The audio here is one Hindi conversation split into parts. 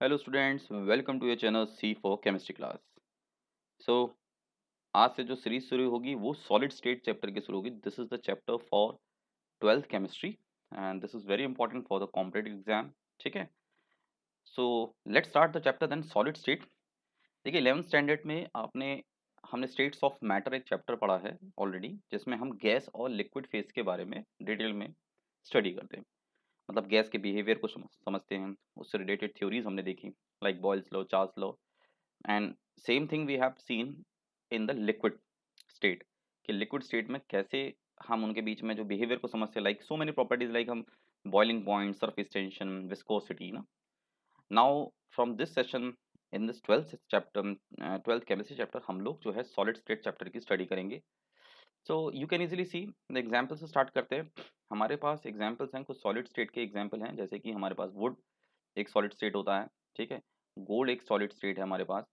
Hello students, welcome to your channel C for chemistry class. So आज से जो सीरीज शुरू होगी वो सॉलिड स्टेट चैप्टर की शुरू होगी। This is the chapter for twelfth chemistry and this is very important for the competitive exam. ठीक है, so let's start the chapter then solid state. देखिए 11th स्टैंडर्ड में आपने हमने स्टेट्स ऑफ मैटर एक चैप्टर पढ़ा है ऑलरेडी, जिसमें हम गैस और लिक्विड फेज के बारे में डिटेल में स्टडी करते हैं। मतलब गैस के बिहेवियर को समझते हैं, उससे रिलेटेड थ्योरीज हमने देखी, like Boyle's law, Charles law. And same thing we have seen in the liquid state कि लिक्विड स्टेट में कैसे हम उनके बीच में जो बिहेवियर को समझते हैं, like so many properties, like हम boiling point, surface tension, viscosity ना। Now from this session in this twelfth chapter, twelfth chemistry chapter, हम लोग जो है सॉलिड स्टेट चैप्टर की स्टडी करेंगे। So you can easily see the example से स्टार्ट करते हैं। हमारे पास एग्जाम्पल्स हैं, कुछ सॉलिड स्टेट के एग्जाम्पल हैं, जैसे कि हमारे पास वुड एक सॉलिड स्टेट होता है। ठीक है, गोल्ड एक सॉलिड स्टेट है हमारे पास।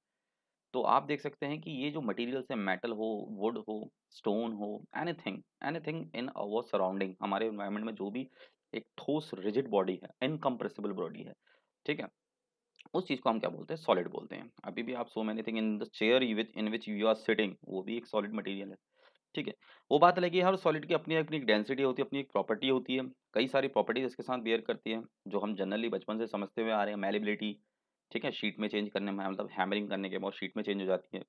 तो आप देख सकते हैं कि ये जो मटेरियल्स है, मेटल हो, वुड हो, स्टोन हो, anything anything in our surrounding, हमारे एनवायरनमेंट में जो भी एक ठोस रिजिड बॉडी है, इनकम्प्रेसिबल बॉडी है, ठीक है, उस चीज़ को हम क्या बोलते हैं? सॉलिड बोलते हैं। अभी भी आप so many thing in the chair in which you are sitting, वो भी एक सॉलिड मटेरियल है। ठीक है, वो बात अलग है कि हर सॉलिड की अपनी अपनी एक डेंसिटी होती है, अपनी एक प्रॉपर्टी होती है, कई सारी प्रॉपर्टीज इसके साथ बियर करती है, जो हम जनरली बचपन से समझते हुए आ रहे हैं। मैलिबिलिटी, ठीक है, शीट में चेंज करने में, मतलब हैमरिंग करने के बाद शीट में चेंज हो जाती है।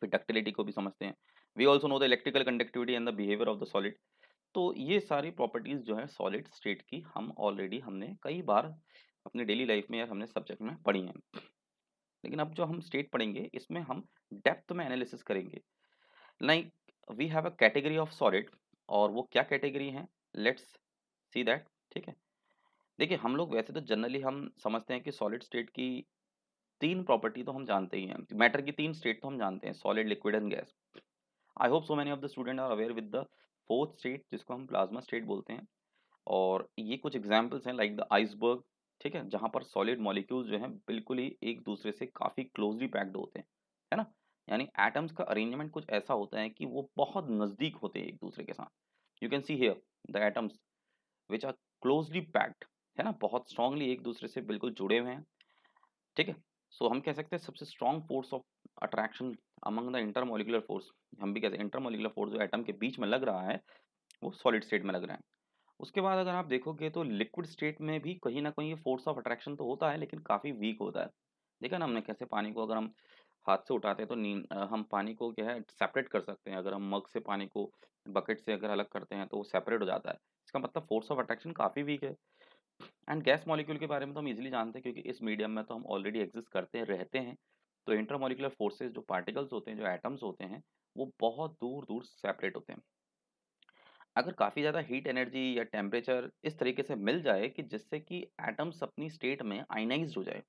फिर डक्टिलिटी को भी समझते हैं। We also know the electrical conductivity and the behaviour of the solid. तो ये सारी प्रॉपर्टीज जो है सॉलिड स्टेट की, हम ऑलरेडी हमने कई बार अपनी डेली लाइफ में या हमने सब्जेक्ट में पढ़ी हैं। लेकिन अब जो हम स्टेट पढ़ेंगे, इसमें हम डेप्थ में एनालिसिस करेंगे। Like we have a category of solid, और वो क्या कैटेगरी है, लेट्स सी दैट। ठीक है, देखिए हम लोग वैसे तो जनरली हम समझते हैं कि सॉलिड स्टेट की तीन प्रॉपर्टी तो हम जानते ही हैं, मैटर की तीन स्टेट तो हम जानते हैं, solid, liquid and gas. I hope so many of the student are aware with the fourth state, जिसको हम प्लाज्मा स्टेट बोलते हैं। और ये कुछ एग्जांपल्स हैं, लाइक द आइसबर्ग। ठीक है, जहाँ पर सॉलिड मॉलिक्यूल्स जो हैं बिल्कुल ही एक दूसरे से काफ़ी क्लोजली पैक्ड होते हैं, है ना। यानी एटम्स का अरेंजमेंट कुछ ऐसा होता है कि वो बहुत नज़दीक होते हैं एक दूसरे के साथ। You can see here the atoms which are closely packed, है ना, बहुत स्ट्रांगली एक दूसरे से बिल्कुल जुड़े हुए हैं। ठीक है, सो हम कह सकते हैं सबसे strong force of attraction among the intermolecular force, हम भी कहते हैं इंटरमोलिकुलर फोर्स जो एटम के बीच में लग रहा है, वो सॉलिड स्टेट में लग रहा है। उसके बाद अगर आप देखोगे तो लिक्विड स्टेट में भी कहीं ना कहीं ये फोर्स ऑफ अट्रैक्शन तो होता है, लेकिन काफ़ी वीक होता है। देखा ना हमने कैसे पानी को अगर हम हाथ से उठाते हैं तो हम पानी को क्या है, सेपरेट कर सकते हैं। अगर हम मग से पानी को बकेट से अगर अलग करते हैं तो वो सेपरेट हो जाता है। इसका मतलब फोर्स ऑफ अट्रैक्शन काफ़ी वीक है। एंड गैस मॉलिक्यूल के बारे में तो हम इजीली जानते हैं, क्योंकि इस मीडियम में तो हम ऑलरेडी एग्जिस्ट करते हैं, रहते हैं। तो इंटरमोलिकुलर फोर्सेस, जो पार्टिकल्स होते हैं, जो एटम्स होते हैं, वो बहुत दूर दूर सेपरेट होते हैं। अगर काफ़ी ज़्यादा हीट एनर्जी या टेम्परेचर इस तरीके से मिल जाए कि जिससे कि एटम्स अपनी स्टेट में आयनाइज्ड हो जाए,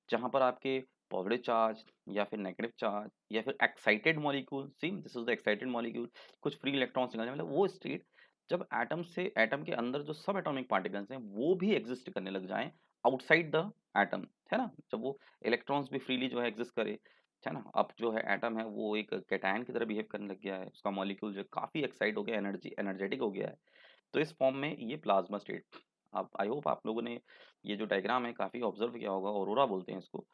जहाँ पर आपके पॉजिटिव चार्ज या फिर नेगेटिव चार्ज या फिर excited molecule, see this is the excited molecule, कुछ फ्री इलेक्ट्रॉन्स निकल जाए, मतलब वो स्टेट जब एटम से एटम के अंदर जो सब एटॉमिक पार्टिकल्स हैं वो भी एग्जिस्ट करने लग जाएं आउटसाइड द एटम, है ना, जब वो इलेक्ट्रॉन्स भी फ्रीली जो है एग्जिस्ट करे, है ना। अब जो है एटम है वो एक कैटायन की तरह बिहेव करने लग गया है, उसका मॉलिक्यूल जो काफ़ी एक्साइट हो गया, एनर्जेटिक हो गया है। तो इस फॉर्म में ये प्लाज्मा स्टेट, आप आई होप आप लोगों ने ये जो डायग्राम है काफ़ी ऑब्जर्व किया होगा, ऑरोरा बोलते हैं इसको।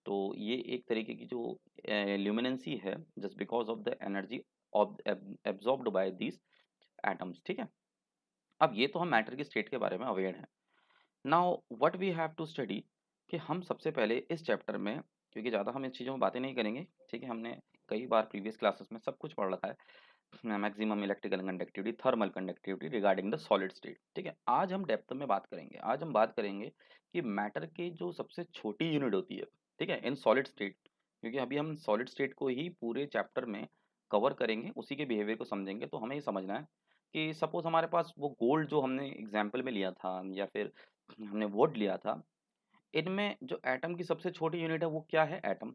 तो ये एक तरीके की जो ल्यूमिनेंसी है, just because of the energy of absorbed bye these atoms. ठीक है, अब ये तो हम मैटर की स्टेट के बारे में अवेयर हैं। Now what we have to study, कि हम सबसे पहले इस चैप्टर में, क्योंकि ज़्यादा हम इस चीज़ों में बातें नहीं करेंगे, ठीक है, हमने कई बार प्रीवियस क्लासेस में सब कुछ पढ़ रखा है, maximum electrical conductivity, thermal conductivity regarding the solid state. ठीक है, आज हम डेप्थ में बात करेंगे, आज हम बात करेंगे कि मैटर की जो सबसे छोटी यूनिट होती है, ठीक है, इन सॉलिड स्टेट, क्योंकि अभी हम सॉलिड स्टेट को ही पूरे चैप्टर में कवर करेंगे, उसी के बिहेवियर को समझेंगे। तो हमें ये समझना है कि सपोज हमारे पास वो गोल्ड जो हमने एग्जाम्पल में लिया था, या फिर हमने वुड लिया था, इनमें जो एटम की सबसे छोटी यूनिट है वो क्या है? एटम।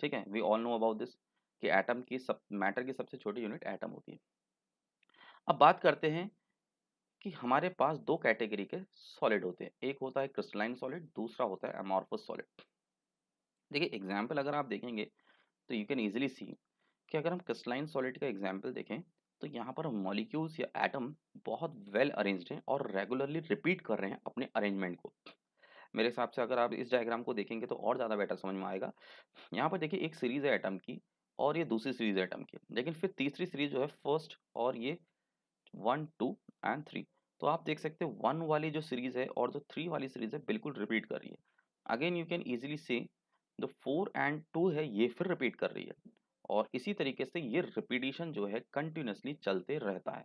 ठीक है, we all know about this कि एटम की सब मैटर की सबसे छोटी यूनिट एटम होती है। अब बात करते हैं कि हमारे पास दो कैटेगरी के सॉलिड होते हैं, एक होता है क्रिस्टलाइन सॉलिड, दूसरा होता है अमॉर्फस सॉलिड। देखिए एग्जाम्पल अगर आप देखेंगे तो यू कैन इजीली सी कि अगर हम क्रिस्टलाइन सॉलिड का एग्जाम्पल देखें तो यहाँ पर मॉलिक्यूल्स या एटम बहुत वेल अरेंज्ड हैं और रेगुलरली रिपीट कर रहे हैं अपने अरेंजमेंट को। मेरे हिसाब से अगर आप इस डायग्राम को देखेंगे तो और ज़्यादा बेटर समझ में आएगा। यहाँ पर देखिए एक सीरीज़ है एटम की और ये दूसरी सीरीज़ है एटम की, लेकिन फिर तीसरी सीरीज़ जो है फर्स्ट और ये 1, 2 एंड 3। तो आप देख सकते हैं 1 वाली जो सीरीज़ है और जो 3 वाली सीरीज़ है बिल्कुल रिपीट कर रही है। अगेन यू कैन ईज़िली से जो 4 एंड 2 है ये फिर रिपीट कर रही है और इसी तरीके से ये रिपीटिशन जो है कंटिन्यूअसली चलते रहता है।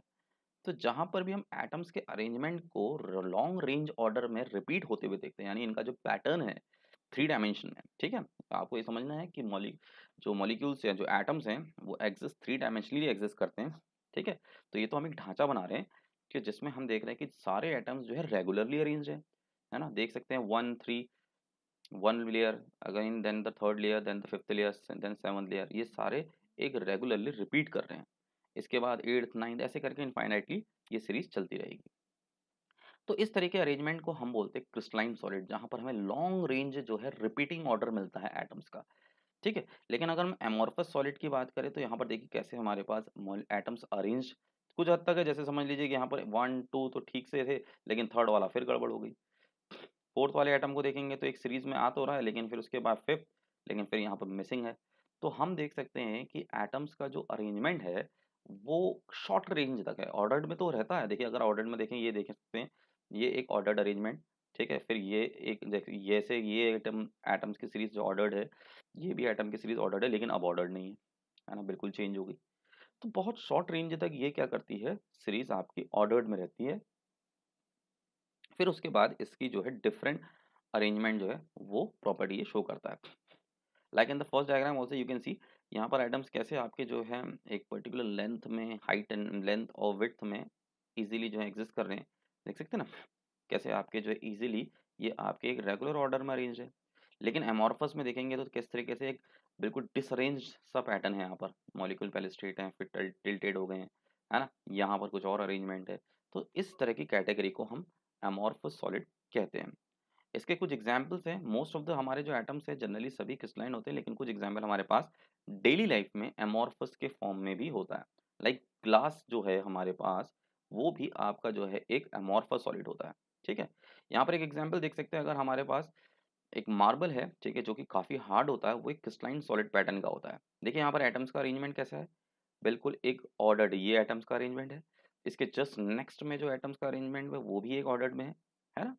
तो जहाँ पर भी हम एटम्स के अरेंजमेंट को लॉन्ग रेंज ऑर्डर में रिपीट होते हुए देखते हैं, यानी इनका जो पैटर्न है 3 डायमेंशन में, ठीक है? तो आपको ये समझना है कि जो मॉलिक्यूल्स हैं, जो एटम्स हैं, वो एग्जिस्ट 3 डायमेंशनली एग्जिस्ट करते हैं, ठीक है? तो ये तो हम एक ढांचा बना रहे हैं कि जिसमें हम देख रहे हैं कि सारे एटम्स जो है रेगुलरली अरेंज्ड है ना? देख सकते हैं 1, 3, 1 layer, again then the third layer, then the fifth layer, then seventh layer, ये सारे एक रेगुलरली रिपीट कर रहे हैं। इसके बाद 8th 9th ऐसे करके इनफाइनाइटली ये सीरीज चलती रहेगी। तो इस तरह के अरेंजमेंट को हम बोलते हैं क्रिस्टलाइन सॉलिड, जहाँ पर हमें लॉन्ग रेंज जो है रिपीटिंग ऑर्डर मिलता है एटम्स का, ठीक है? लेकिन अगर हम एमॉर्फस सॉलिड की बात करें तो यहाँ पर देखिए कैसे हमारे पास एटम्स अरेंज कुछ हद तक है। जैसे समझ लीजिए कि यहाँ पर 1 2 तो ठीक से थे, लेकिन थर्ड वाला फिर गड़बड़ हो गई। फोर्थ वाले एटम को देखेंगे तो एक सीरीज में आ तो रहा है, लेकिन फिर उसके बाद फिफ्थ, लेकिन फिर यहाँ पर मिसिंग है। तो हम देख सकते हैं कि एटम्स का जो अरेंजमेंट है वो शॉर्ट रेंज तक है। ऑर्डर्ड में तो रहता है, देखिए अगर ऑर्डर्ड में देखें, ये देख सकते हैं ये एक ऑर्डर्ड अरेंजमेंट, ठीक है? फिर ये एक जैसे ये एटम एटम्स की सीरीज जो ऑर्डर्ड है, ये भी एटम की सीरीज ऑर्डर्ड है, लेकिन अब ऑर्डर्ड नहीं है ना, बिल्कुल चेंज हो गई। तो बहुत शॉर्ट रेंज तक ये क्या करती है, सीरीज आपकी ऑर्डर्ड में रहती है। फिर उसके बाद इसकी जो है डिफरेंट अरेंजमेंट जो है वो प्रॉपर्टी ये शो करता है। Like in the first diagram also you can सी, यहाँ पर एटम्स कैसे आपके जो है एक पर्टिकुलर लेंथ में, हाइट एंड लेंथ और विड्थ में इजीली जो है एग्जिस्ट कर रहे हैं। देख सकते हैं ना कैसे आपके जो है इजीली ये आपके एक रेगुलर ऑर्डर में अरेंज है। लेकिन एमॉर्फस में देखेंगे तो किस तरीके से एक बिल्कुल डिसअरेंज सा पैटर्न है। यहाँ पर मॉलिक्यूल पहले स्ट्रेट हैं, फिर टिल्टेड हो गए हैं, है ना? यहाँ पर कुछ और अरेंजमेंट है। तो इस तरह की कैटेगरी को हम एमॉर्फस सॉलिड कहते हैं। इसके कुछ एग्जाम्पल्स हैं। मोस्ट ऑफ द हमारे जो एटम्स हैं जनरली सभी क्रिस्टलाइन होते हैं, लेकिन कुछ एग्जाम्पल हमारे पास डेली लाइफ में एमॉर्फस के फॉर्म में भी होता है। लाइक ग्लास जो है हमारे पास, वो भी आपका जो है एक एमॉर्फस सॉलिड होता है, ठीक है? यहाँ पर एक एग्जाम्पल देख सकते हैं। अगर हमारे पास एक मार्बल है, ठीक है, जो कि काफ़ी हार्ड होता है, वो एक क्रिस्टलाइन सॉलिड पैटर्न का होता है। देखिए यहाँ पर एटम्स का अरेंजमेंट कैसा है, बिल्कुल एक ऑर्डर्ड ये एटम्स का अरेंजमेंट है। इसके जस्ट नेक्स्ट में जो एटम्स का अरेंजमेंट है वो भी एक ऑर्डर्ड में है ना?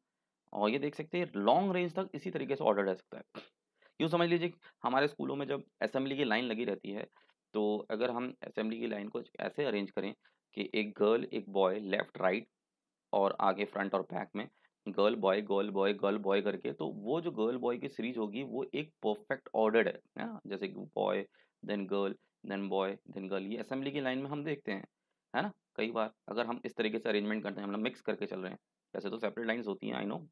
और ये देख सकते हैं लॉन्ग रेंज तक इसी तरीके से ऑर्डर रह सकता है। यूँ समझ लीजिए कि हमारे स्कूलों में जब असेंबली की लाइन लगी रहती है, तो अगर हम असेंबली की लाइन को ऐसे अरेंज करें कि एक गर्ल, एक बॉय, लेफ्ट राइट और आगे फ्रंट और बैक में girl boy, girl boy, girl boy करके, तो वो जो गर्ल बॉय की सीरीज होगी वो एक परफेक्ट ऑर्डर्ड है ना? जैसे कि boy, then girl, then boy, then girl, ये असेंबली की लाइन में हम देखते हैं, है ना? कई बार अगर हम इस तरीके से अरेंजमेंट करते हैं, हम लोग मिक्स करके चल रहे हैं, वैसे तो सेपरेट लाइन्स होती हैं, आई नो,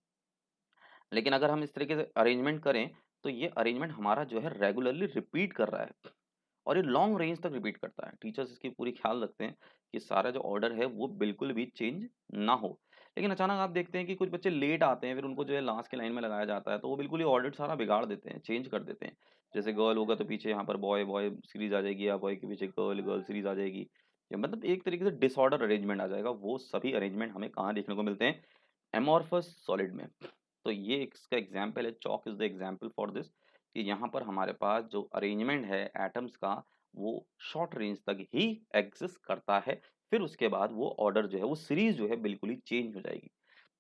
लेकिन अगर हम इस तरीके से अरेंजमेंट करें तो ये अरेंजमेंट हमारा जो है रेगुलरली रिपीट कर रहा है और ये लॉन्ग रेंज तक रिपीट करता है। टीचर्स इसकी पूरी ख्याल रखते हैं कि सारा जो ऑर्डर है वो बिल्कुल भी चेंज ना हो। लेकिन अचानक आप देखते हैं कि कुछ बच्चे लेट आते हैं, फिर उनको जो है लास्ट के लाइन में लगाया जाता है, तो वो बिल्कुल ही ऑर्डर सारा बिगाड़ देते हैं, चेंज कर देते हैं। जैसे गर्ल होगा तो पीछे यहाँ पर बॉय बॉय सीरीज आ जाएगी, या बॉय के पीछे गर्ल गर्ल सीरीज आ जाएगी, या मतलब एक तरीके से डिसऑर्डर अरेंजमेंट आ जाएगा। वो सभी अरेंजमेंट हमें कहाँ देखने को मिलते हैं, एमॉर्फस सॉलिड में। तो ये इसका एग्जाम्पल है, chalk is the example for this, कि यहाँ पर हमारे पास जो अरेंजमेंट है एटम्स का वो शॉर्ट रेंज तक ही एग्जिस्ट करता है। फिर उसके बाद वो ऑर्डर जो है, वो सीरीज जो है बिल्कुल ही चेंज हो जाएगी,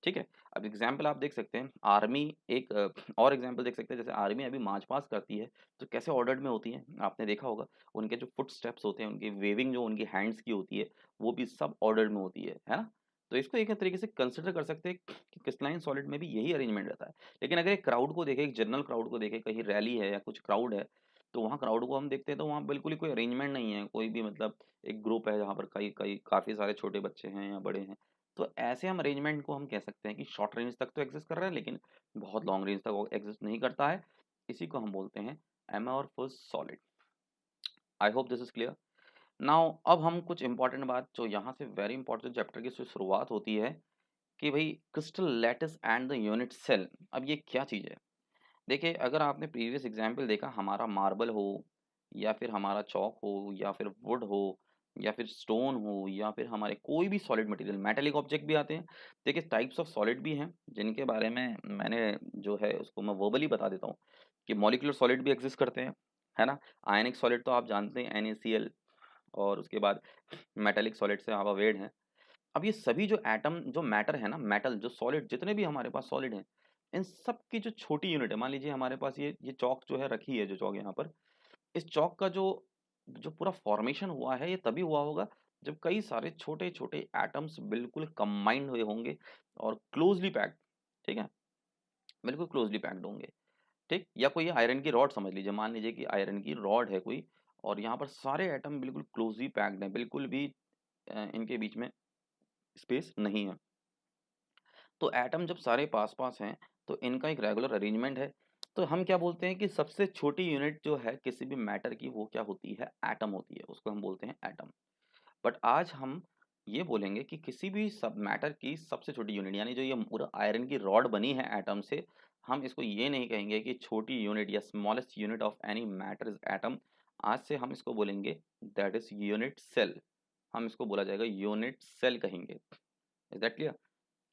ठीक है? अब एग्जाम्पल आप देख सकते हैं, आर्मी एक और एग्जाम्पल देख सकते हैं। जैसे आर्मी अभी मार्च पास करती है तो कैसे ऑर्डर्ड में होती है, आपने देखा होगा। उनके जो फुट स्टेप्स होते हैं, उनकी वेविंग जो उनकी हैंड्स की होती है, वो भी सब ऑर्डर्ड में होती है ना? तो इसको एक तरीके से कंसिडर कर सकते हैं कि क्रिस्टलाइन सॉलिड में भी यही अरेंजमेंट रहता है। लेकिन अगर एक क्राउड को देखें, एक जनरल क्राउड को देखें, कहीं रैली है या कुछ क्राउड है, तो वहाँ क्राउड को हम देखते हैं तो वहाँ बिल्कुल ही कोई अरेंजमेंट नहीं है, कोई भी मतलब एक ग्रुप है जहाँ पर कई कई काफ़ी सारे छोटे बच्चे हैं या बड़े हैं। तो ऐसे हम अरेंजमेंट को हम कह सकते हैं कि शॉर्ट रेंज तक तो एग्जिस्ट कर रहा है, लेकिन बहुत लॉन्ग रेंज तक वो एग्जिस्ट नहीं करता है। इसी को हम बोलते हैं amorphous solid. I hope this is clear now. अब हम कुछ इंपॉर्टेंट बात, जो यहाँ से वेरी इंपॉर्टेंट चैप्टर की जो शुरुआत होती है, कि भाई crystal lattice and the unit cell, अब ये क्या चीज़ है? देखिए अगर आपने प्रीवियस एग्जाम्पल देखा, हमारा मार्बल हो या फिर हमारा चौक हो या फिर वुड हो, या फिर स्टोन हो या फिर हमारे कोई भी सॉलिड मटेरियल, मेटेलिक ऑब्जेक्ट भी आते हैं। देखिए टाइप्स ऑफ सॉलिड भी हैं जिनके बारे में मैंने जो है उसको मैं वर्बली बता देता हूँ कि मॉलिक्यूलर सॉलिड भी एग्जिस्ट करते हैं, है ना। आयनिक सॉलिड तो आप जानते हैं NaCl, और उसके बाद मेटेलिक सॉलिड से आप अवेयर हैं। अब ये सभी जो एटम जो मैटर है ना, मेटल जो सॉलिड जितने भी हमारे पास सॉलिड हैं, इन सब की जो छोटी यूनिट है, मान लीजिए हमारे पास ये चौक जो है रखी है, जो चौक यहाँ पर, इस चौक का जो जो पूरा फॉर्मेशन हुआ है ये तभी हुआ होगा जब कई सारे छोटे छोटे एटम्स बिल्कुल कंबाइंड हुए होंगे और क्लोजली पैक्ड, ठीक है, बिल्कुल क्लोजली पैक्ड होंगे। ठीक, या कोई आयरन की रॉड समझ लीजिए, मान लीजिए कि आयरन की रॉड है कोई, और यहाँ पर सारे एटम बिल्कुल क्लोजली पैक्ड हैं, बिल्कुल भी इनके बीच में स्पेस नहीं है। तो एटम जब सारे पास पास हैं तो इनका एक रेगुलर अरेंजमेंट है। तो हम क्या बोलते हैं कि सबसे छोटी यूनिट जो है किसी भी मैटर की वो क्या होती है, एटम होती है, उसको हम बोलते हैं एटम। बट आज हम ये बोलेंगे कि किसी भी सब मैटर की सबसे छोटी यूनिट, यानी जो ये पूरा आयरन की रॉड बनी है एटम से, हम इसको ये नहीं कहेंगे कि छोटी यूनिट या smallest unit of any matter is atom. आज से हम इसको बोलेंगे दैट इज यूनिट सेल। हम इसको बोला जाएगा यूनिट सेल कहेंगे। Is that clear?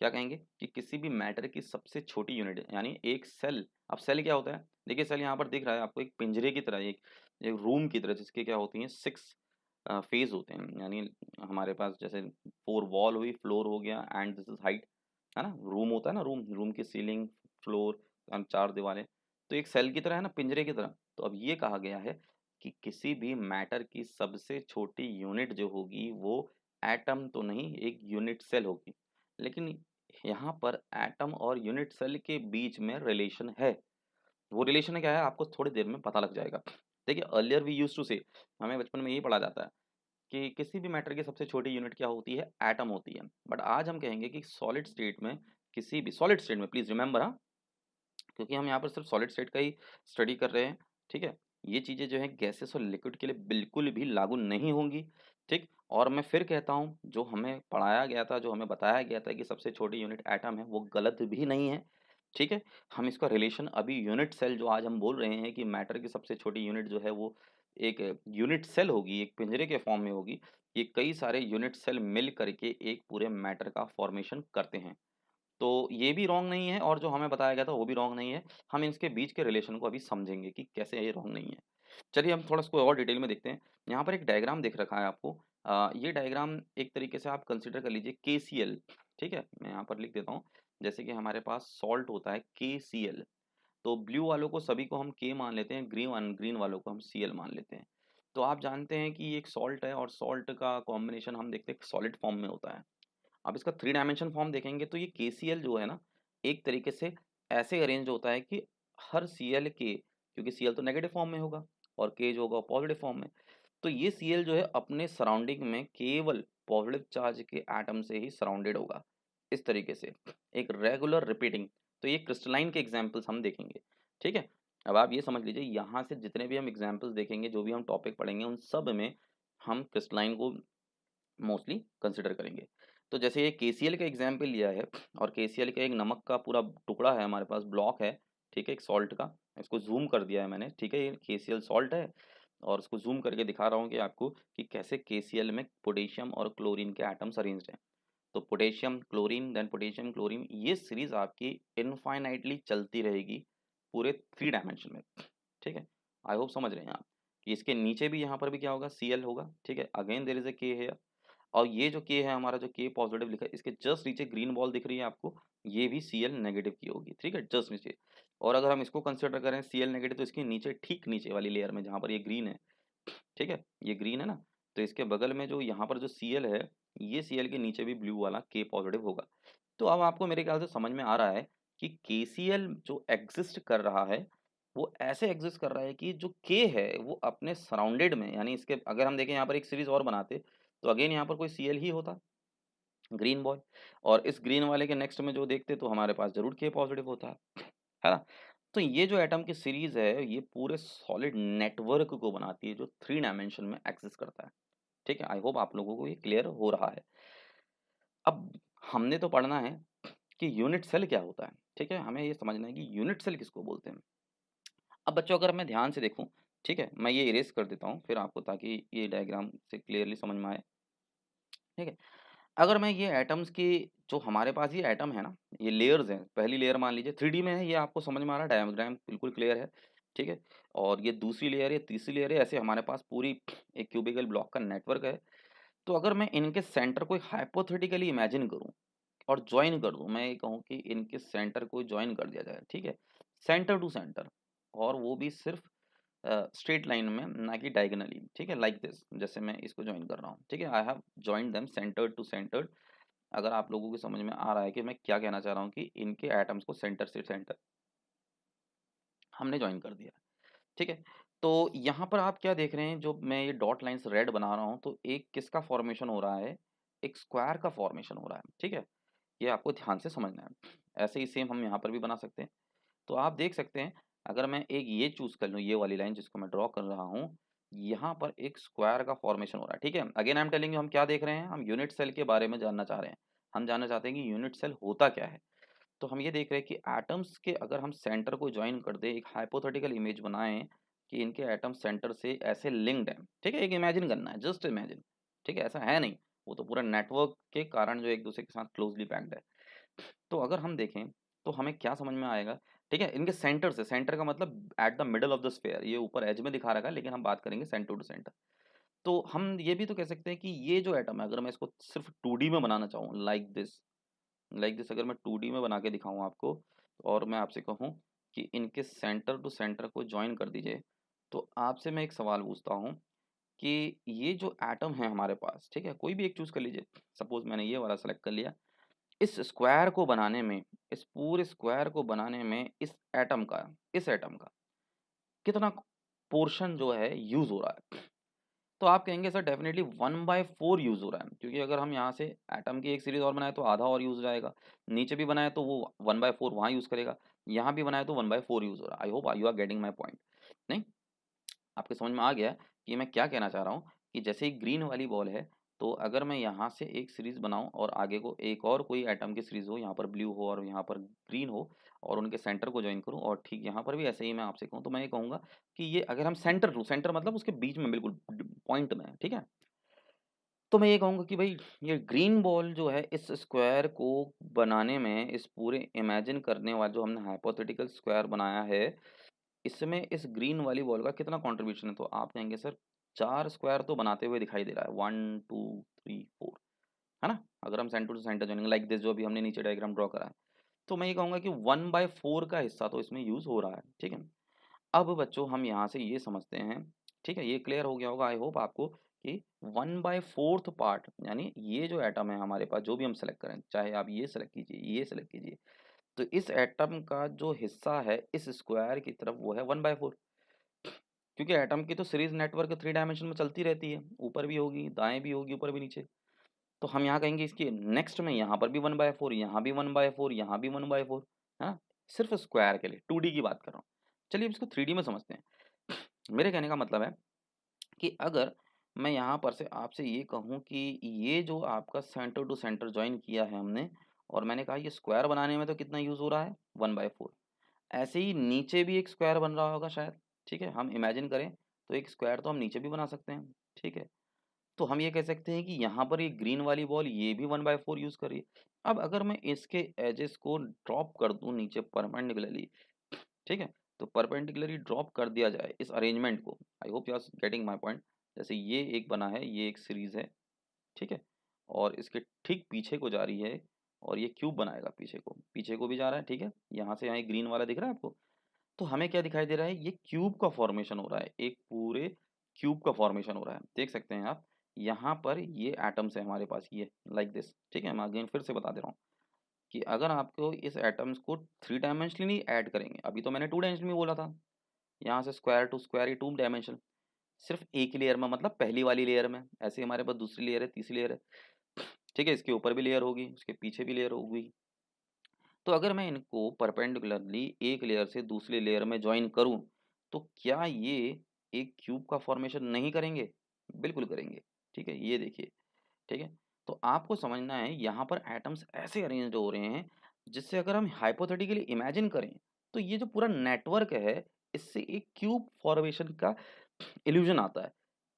क्या कहेंगे कि किसी भी मैटर की सबसे छोटी यूनिट यानी एक सेल। अब सेल क्या होता है, देखिए सेल यहाँ पर दिख रहा है आपको, एक पिंजरे की तरह, एक रूम की तरह, जिसके क्या होती हैं 6 फेज होते हैं। यानी हमारे पास जैसे 4 वॉल हुई, फ्लोर हो गया, एंड दिस इज हाइट, है ना। रूम होता है ना, रूम रूम की सीलिंग, फ्लोर, 4 दीवारें। तो एक सेल की तरह है ना, पिंजरे की तरह। तो अब ये कहा गया है कि किसी भी मैटर की सबसे छोटी यूनिट जो होगी वो एटम तो नहीं, एक यूनिट सेल होगी। लेकिन यहाँ पर एटम और यूनिट सेल के बीच में रिलेशन है। वो रिलेशन क्या है आपको थोड़ी देर में पता लग जाएगा। देखिए अर्लियर वी यूज्ड टू से, हमें बचपन में यही पढ़ा जाता है कि किसी भी मैटर की सबसे छोटी यूनिट क्या होती है, एटम होती है। बट आज हम कहेंगे कि सॉलिड स्टेट में, किसी भी सॉलिड स्टेट में, प्लीज रिमेंबर, हाँ, क्योंकि हम यहाँ पर सिर्फ सॉलिड स्टेट का ही स्टडी कर रहे हैं, ठीक है। ये चीज़ें जो है गैसेस और लिक्विड के लिए बिल्कुल भी लागू नहीं होंगी, ठीक। और मैं फिर कहता हूँ, जो हमें पढ़ाया गया था, जो हमें बताया गया था कि सबसे छोटी यूनिट एटम है, वो गलत भी नहीं है, ठीक है। हम इसका रिलेशन अभी यूनिट सेल, जो आज हम बोल रहे हैं कि मैटर की सबसे छोटी यूनिट जो है वो एक यूनिट सेल होगी, एक पिंजरे के फॉर्म में होगी। ये कई सारे यूनिट सेल मिल करके एक पूरे मैटर का फॉर्मेशन करते हैं। तो ये भी रॉन्ग नहीं है और जो हमें बताया गया था वो भी रॉन्ग नहीं है। हम इसके बीच के रिलेशन को अभी समझेंगे कि कैसे ये रॉन्ग नहीं है। चलिए हम थोड़ा इसको और डिटेल में देखते हैं। यहाँ पर एक डायग्राम दिख रखा है आपको। ये डायग्राम एक तरीके से आप कंसिडर कर लीजिए KCl, ठीक है। मैं यहाँ पर लिख देता हूँ। जैसे कि हमारे पास सॉल्ट होता है KCl, तो ब्लू वालों को सभी को हम K मान लेते हैं, ग्रीन ग्रीन वालों को हम Cl मान लेते हैं। तो आप जानते हैं कि ये एक सॉल्ट है और सॉल्ट का कॉम्बिनेशन हम देखते हैं सॉलिड फॉर्म में होता है। आप इसका 3 डायमेंशन फॉर्म देखेंगे तो ये KCl जो है ना, एक तरीके से ऐसे अरेंज होता है कि हर Cl के, क्योंकि Cl तो नेगेटिव फॉर्म में होगा और K जो होगा पॉजिटिव फॉर्म में, तो ये Cl जो है अपने सराउंडिंग में केवल पॉजिटिव चार्ज के एटम से ही सराउंडेड होगा, इस तरीके से एक रेगुलर रिपीटिंग। तो ये क्रिस्टलाइन के एग्जाम्पल्स हम देखेंगे, ठीक है। अब आप ये समझ लीजिए, यहाँ से जितने भी हम एग्जाम्पल्स देखेंगे, जो भी हम टॉपिक पढ़ेंगे, उन सब में हम क्रिस्टलाइन को मोस्टली कंसिडर करेंगे। तो जैसे ये KCl का एग्जाम्पल लिया है, और KCl का एक नमक का पूरा टुकड़ा है हमारे पास, ब्लॉक है, ठीक है, एक सॉल्ट का। इसको जूम कर दिया है मैंने, ठीक है, ये KCl सॉल्ट है, और उसको जूम करके दिखा रहा हूँ कि आपको कि कैसे KCl में पोटेशियम और क्लोरीन के एटम्स अरेंज्ड हैं। तो potassium chlorine, then potassium chlorine, ये सीरीज आपकी इनफाइनाइटली चलती रहेगी पूरे 3 डायमेंशन में, ठीक है। आई होप समझ रहे हैं आप कि इसके नीचे भी यहाँ पर भी क्या होगा, Cl होगा, ठीक है। Again there is a K है, और ये जो K है हमारा, जो K पॉजिटिव लिखा है, इसके जस्ट नीचे ग्रीन बॉल दिख रही है आपको, ये भी Cl नेगेटिव की होगी, ठीक है, जस्ट नीचे। और अगर हम इसको कंसिडर करें Cl नेगेटिव, तो इसके नीचे, ठीक नीचे वाली लेयर में जहाँ पर ये ग्रीन है, ठीक है, ये ग्रीन है ना, तो इसके बगल में जो यहाँ पर जो Cl है, ये Cl के नीचे भी ब्लू वाला K पॉजिटिव होगा। तो अब आपको मेरे ख्याल से समझ में आ रहा है कि KCl जो एग्जिस्ट कर रहा है, वो ऐसे एग्जिस्ट कर रहा है कि जो K है वो अपने सराउंडेड में, यानी इसके अगर हम देखें यहाँ पर एक सीरीज और बनाते, तो अगेन यहाँ पर कोई Cl ही होता, ग्रीन बॉय। और इस ग्रीन वाले के नेक्स्ट में जो देखते तो हमारे पास जरूर K पॉजिटिव होता है ना। तो ये जो एटम की सीरीज है, ये पूरे सॉलिड नेटवर्क को बनाती है जो 3 डायमेंशन में एक्सिस्ट करता है, ठीक है। आई होप आप लोगों को ये क्लियर हो रहा है। अब हमने तो पढ़ना है कि यूनिट सेल क्या होता है, ठीक है, हमें ये समझना है कि यूनिट सेल किसको बोलते हैं। अब बच्चों अगर मैं ध्यान से देखूं, ठीक है, मैं ये इरेज कर देता हूँ फिर आपको, ताकि ये डायग्राम से क्लियरली समझ में आए। ठीक है, अगर मैं ये एटम्स की, जो हमारे पास ये एटम है ना, ये लेयर्स हैं, पहली लेयर मान लीजिए 3D में है, ये आपको समझ में आ रहा है, डायग्राम बिल्कुल क्लियर है। ठीक है, और ये दूसरी लेयर है, तीसरी लेयर है, ऐसे हमारे पास पूरी एक क्यूबिकल ब्लॉक का नेटवर्क है। तो अगर मैं इनके सेंटर को हाइपोथेटिकली इमेजिन करूं और ज्वाइन कर दूं, मैं ये कहूं कि इनके सेंटर को ज्वाइन कर दिया जाए, ठीक है, सेंटर टू सेंटर, और वो भी सिर्फ स्ट्रेट लाइन में, ना कि डायगोनली। ठीक है, लाइक दिस, जैसे मैं इसको ज्वाइन कर रहा हूँ। ठीक है, I have joined them centre to centre. अगर आप लोगों को समझ में आ रहा है कि मैं क्या कहना चाह रहा हूँ, कि इनके एटम्स को सेंटर से सेंटर हमने ज्वाइन कर दिया। ठीक है, तो यहाँ पर आप क्या देख रहे हैं, जो मैं ये डॉट लाइंस रेड बना रहा हूँ, तो एक किसका फॉर्मेशन हो रहा है, एक स्क्वायर का फॉर्मेशन हो रहा है। ठीक है, ये आपको ध्यान से समझना है। ऐसे ही सेम हम यहाँ पर भी बना सकते हैं। तो आप देख सकते हैं, अगर मैं एक ये चूज कर लूँ, ये वाली लाइन जिसको मैं ड्रॉ कर रहा हूँ, यहाँ पर एक स्क्वायर का फॉर्मेशन हो रहा है। ठीक है, again I am telling you, हम क्या देख रहे हैं, हम यूनिट सेल के बारे में जानना चाह रहे हैं। हम जानना चाहते हैं कि यूनिट सेल होता क्या है। तो हम ये देख रहे हैं कि एटम्स के अगर हम सेंटर को ज्वाइन कर दे, एक हाइपोथेटिकल इमेज बनाएं कि इनके एटम सेंटर से ऐसे लिंक्ड हैं। ठीक है, एक इमेजिन करना है, जस्ट इमेजिन। ठीक है, ऐसा है नहीं, वो तो पूरा नेटवर्क के कारण जो एक दूसरे के साथ क्लोजली पैक्ड है। तो अगर हम देखें, तो हमें क्या समझ में आएगा। ठीक है, इनके सेंटर से, सेंटर का मतलब at the middle of the sphere, ये ऊपर एज में दिखा रखा है, लेकिन हम बात करेंगे सेंटर टू सेंटर। तो हम ये भी तो कह सकते हैं कि ये जो एटम है, अगर मैं इसको सिर्फ 2D में बनाना चाहूँ, लाइक दिस, लाइक दिस, अगर मैं 2D में बना के दिखाऊं आपको, और मैं आपसे कहूं कि इनके सेंटर टू सेंटर को ज्वाइन कर दीजिए, तो आपसे मैं एक सवाल पूछता हूं कि ये जो एटम है हमारे पास, ठीक है, कोई भी एक चूज कर लीजिए, सपोज मैंने ये वाला सेलेक्ट कर लिया, इस स्क्वायर को बनाने में, इस पूरे स्क्वायर को बनाने में इस एटम का कितना पोर्शन जो है यूज हो रहा है। तो आप कहेंगे सर डेफिनेटली 1/4 यूज हो रहा है, क्योंकि अगर हम यहाँ से एटम की एक सीरीज और बनाए तो आधा और यूज हो जाएगा, नीचे भी बनाए तो वो 1/4 वहाँ यूज करेगा, यहाँ भी बनाए तो 1/4 यूज हो रहा है। I hope you are getting my point. नहीं, आपके समझ में आ गया कि मैं क्या कहना चाह रहा हूँ, कि जैसे ही ग्रीन वाली बॉल है, तो अगर मैं यहाँ से एक सीरीज बनाऊं और आगे को एक और कोई एटम की सीरीज हो, यहाँ पर ब्लू हो और यहाँ पर ग्रीन हो, और उनके सेंटर को ज्वाइन करूं, और ठीक यहाँ पर भी ऐसे ही मैं आपसे कहूँ, तो मैं ये कहूँगा कि ये अगर हम सेंटर टू सेंटर, मतलब उसके बीच में बिल्कुल पॉइंट में है, ठीक है, तो मैं ये कहूँगा कि भाई ये ग्रीन बॉल जो है, इस स्क्वायर को बनाने में, इस पूरे इमेजिन करने वाला जो हमने हाइपोथेटिकल स्क्वायर बनाया है, इसमें इस ग्रीन वाली बॉल का कितना कंट्रीब्यूशन है। तो आप कहेंगे सर 4 स्क्वायर तो बनाते हुए दिखाई दे रहा है, 1 2 3 4, है ना, अगर हम centre to centre joining like this, जो अभी हमने नीचे डायग्राम ड्रॉ करा है, तो मैं ये कहूँगा कि 1/4 का हिस्सा तो इसमें यूज हो रहा है। ठीक है, अब बच्चों हम यहाँ से ये समझते हैं, ठीक है, ये क्लियर हो गया होगा आई होप आपको, कि 1/4 पार्ट, यानी ये जो एटम है हमारे पास, जो भी हम सेलेक्ट करें, चाहे आप ये सेलेक्ट कीजिए, ये सेलेक्ट कीजिए, तो इस एटम का जो हिस्सा है इस स्क्वायर की तरफ, वो है 1/4। क्योंकि एटम की तो सीरीज नेटवर्क 3 डायमेंशन में चलती रहती है, ऊपर भी होगी, दाएं भी होगी, ऊपर भी नीचे। तो हम यहाँ कहेंगे इसके नेक्स्ट में, यहाँ पर भी 1/4, यहाँ भी 1/4, यहाँ भी 1/4, है ना, सिर्फ स्क्वायर के लिए 2D की बात कर रहा हूँ। चलिए अब इसको 3D में समझते हैं। मेरे कहने का मतलब है कि अगर मैं यहाँ पर से आपसे ये कहूँ कि ये जो आपका सेंटर टू सेंटर ज्वाइन किया है हमने, और मैंने कहा ये स्क्वायर बनाने में तो कितना यूज़ हो रहा है, 1/4, ऐसे ही नीचे भी एक स्क्वायर बन रहा होगा शायद। ठीक है, हम इमेजिन करें तो एक स्क्वायर तो हम नीचे भी बना सकते हैं। ठीक है, तो हम ये कह सकते हैं कि यहाँ पर ये ग्रीन वाली बॉल ये भी 1/4 यूज़ कर रही है। अब अगर मैं इसके एजेस को ड्रॉप कर दूँ नीचे परपेंडिकुलरली, ठीक है, तो परपेंडिकुलरली ड्रॉप कर दिया जाए इस अरेंजमेंट को, I hope you are getting my point. जैसे ये एक बना है, ये एक सीरीज है, ठीक है, और इसके ठीक पीछे को जा रही है, और ये क्यूब बनाएगा, पीछे को भी जा रहा है। ठीक है, यहाँ से यहाँ ग्रीन वाला दिख रहा है आपको, तो हमें क्या दिखाई दे रहा है, ये क्यूब का फॉर्मेशन हो रहा है, एक पूरे क्यूब का फॉर्मेशन हो रहा है। देख सकते हैं आप, यहाँ पर ये एटम्स है हमारे पास, ये लाइक दिस। ठीक है, मैं अगेन फिर से बता दे रहा हूँ कि अगर आपको इस एटम्स को 3 डायमेंशनली ऐड करेंगे, अभी तो मैंने 2 डायमेंशन में बोला था, यहाँ से स्क्वायर टू स्क्वायर ही 2 डायमेंशन, सिर्फ एक ही लेयर में, मतलब पहली वाली लेयर में, ऐसे ही हमारे पास दूसरी लेयर है, तीसरी लेयर है। ठीक है, इसके ऊपर भी लेयर होगी, उसके पीछे भी लेयर होगी। तो अगर मैं इनको परपेंडिकुलरली एक लेयर से दूसरी लेयर में ज्वाइन करूं, तो क्या ये एक क्यूब का फॉर्मेशन नहीं करेंगे? बिल्कुल करेंगे। ठीक है, ये देखिए। ठीक है, तो आपको समझना है यहाँ पर एटम्स ऐसे अरेंज हो रहे हैं, जिससे अगर हम हाइपोथेटिकली इमेजिन करें, तो ये जो पूरा नेटवर्क है, इससे एक क्यूब फॉर्मेशन का इल्यूजन आता है,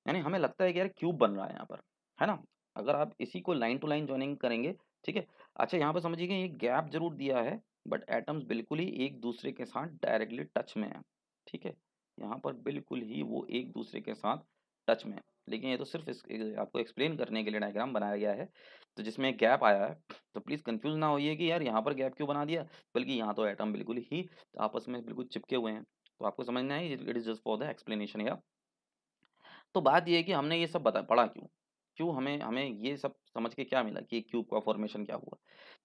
यानी हमें लगता है कि यार क्यूब बन रहा है यहाँ पर, है ना? अगर आप इसी को लाइन टू लाइन जॉइनिंग करेंगे, ठीक है? अच्छा, यहाँ पर समझिए ये गैप जरूर दिया है, बट एटम्स बिल्कुल ही एक दूसरे के साथ डायरेक्टली टच में है, ठीक है? यहाँ पर बिल्कुल ही वो एक दूसरे के साथ टच में है, लेकिन ये तो सिर्फ आपको एक्सप्लेन करने के लिए डायग्राम बनाया गया है। तो जिसमें गैप आया है, तो प्लीज़ कंफ्यूज ना होइए कि यार यहाँ पर गैप क्यों बना दिया, बल्कि यहाँ तो एटम बिल्कुल ही आपस में बिल्कुल चिपके हुए हैं। तो आपको समझना है, it is just for the explanation या। तो बात ये है कि हमने ये सब पढ़ा क्यों? क्यों हमें हमें ये सब समझ के क्या मिला कि क्यूब का फॉर्मेशन क्या हुआ?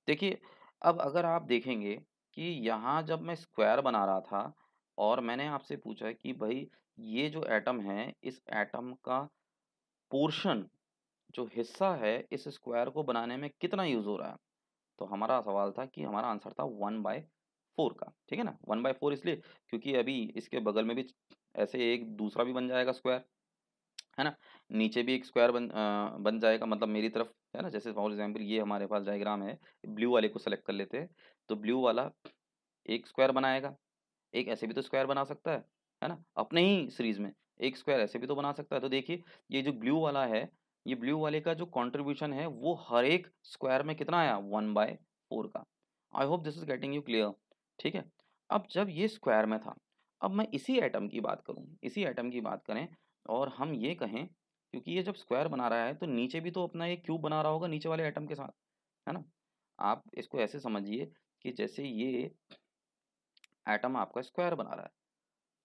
देखिए, अब अगर आप देखेंगे कि यहाँ जब मैं स्क्वायर बना रहा था और मैंने आपसे पूछा कि भाई ये जो एटम है, इस एटम का पोर्शन जो हिस्सा है इस स्क्वायर को बनाने में कितना यूज़ हो रहा है? तो हमारा सवाल था कि हमारा आंसर था 1/4 का, ठीक है ना? 1/4 इसलिए क्योंकि अभी इसके बगल में भी ऐसे एक दूसरा भी बन जाएगा स्क्वायर, है ना? नीचे भी एक स्क्वायर बन जाएगा, मतलब मेरी तरफ, है ना? जैसे फॉर एग्ज़ाम्पल ये हमारे पास डायग्राम है, ब्लू वाले को सेलेक्ट कर लेते हैं, तो ब्लू वाला एक स्क्वायर बनाएगा, एक ऐसे भी तो स्क्वायर बना सकता है ना? अपने ही सीरीज़ में, एक स्क्वायर ऐसे भी तो बना सकता है। तो देखिए, ये जो ब्लू वाला है, ये ब्लू वाले का जो कंट्रीब्यूशन है, वो हर एक स्क्वायर में कितना आया? 1/4 का। आई hope this is getting you clear, ठीक है? अब जब ये स्क्वायर में था, अब मैं इसी एटम की बात करूँ, इसी एटम की बात करें और हम ये कहें, क्योंकि ये जब स्क्वायर बना रहा है, तो नीचे भी तो अपना एक क्यूब बना रहा होगा नीचे वाले एटम के साथ, है ना? आप इसको ऐसे समझिए कि जैसे ये एटम आपका स्क्वायर बना रहा है,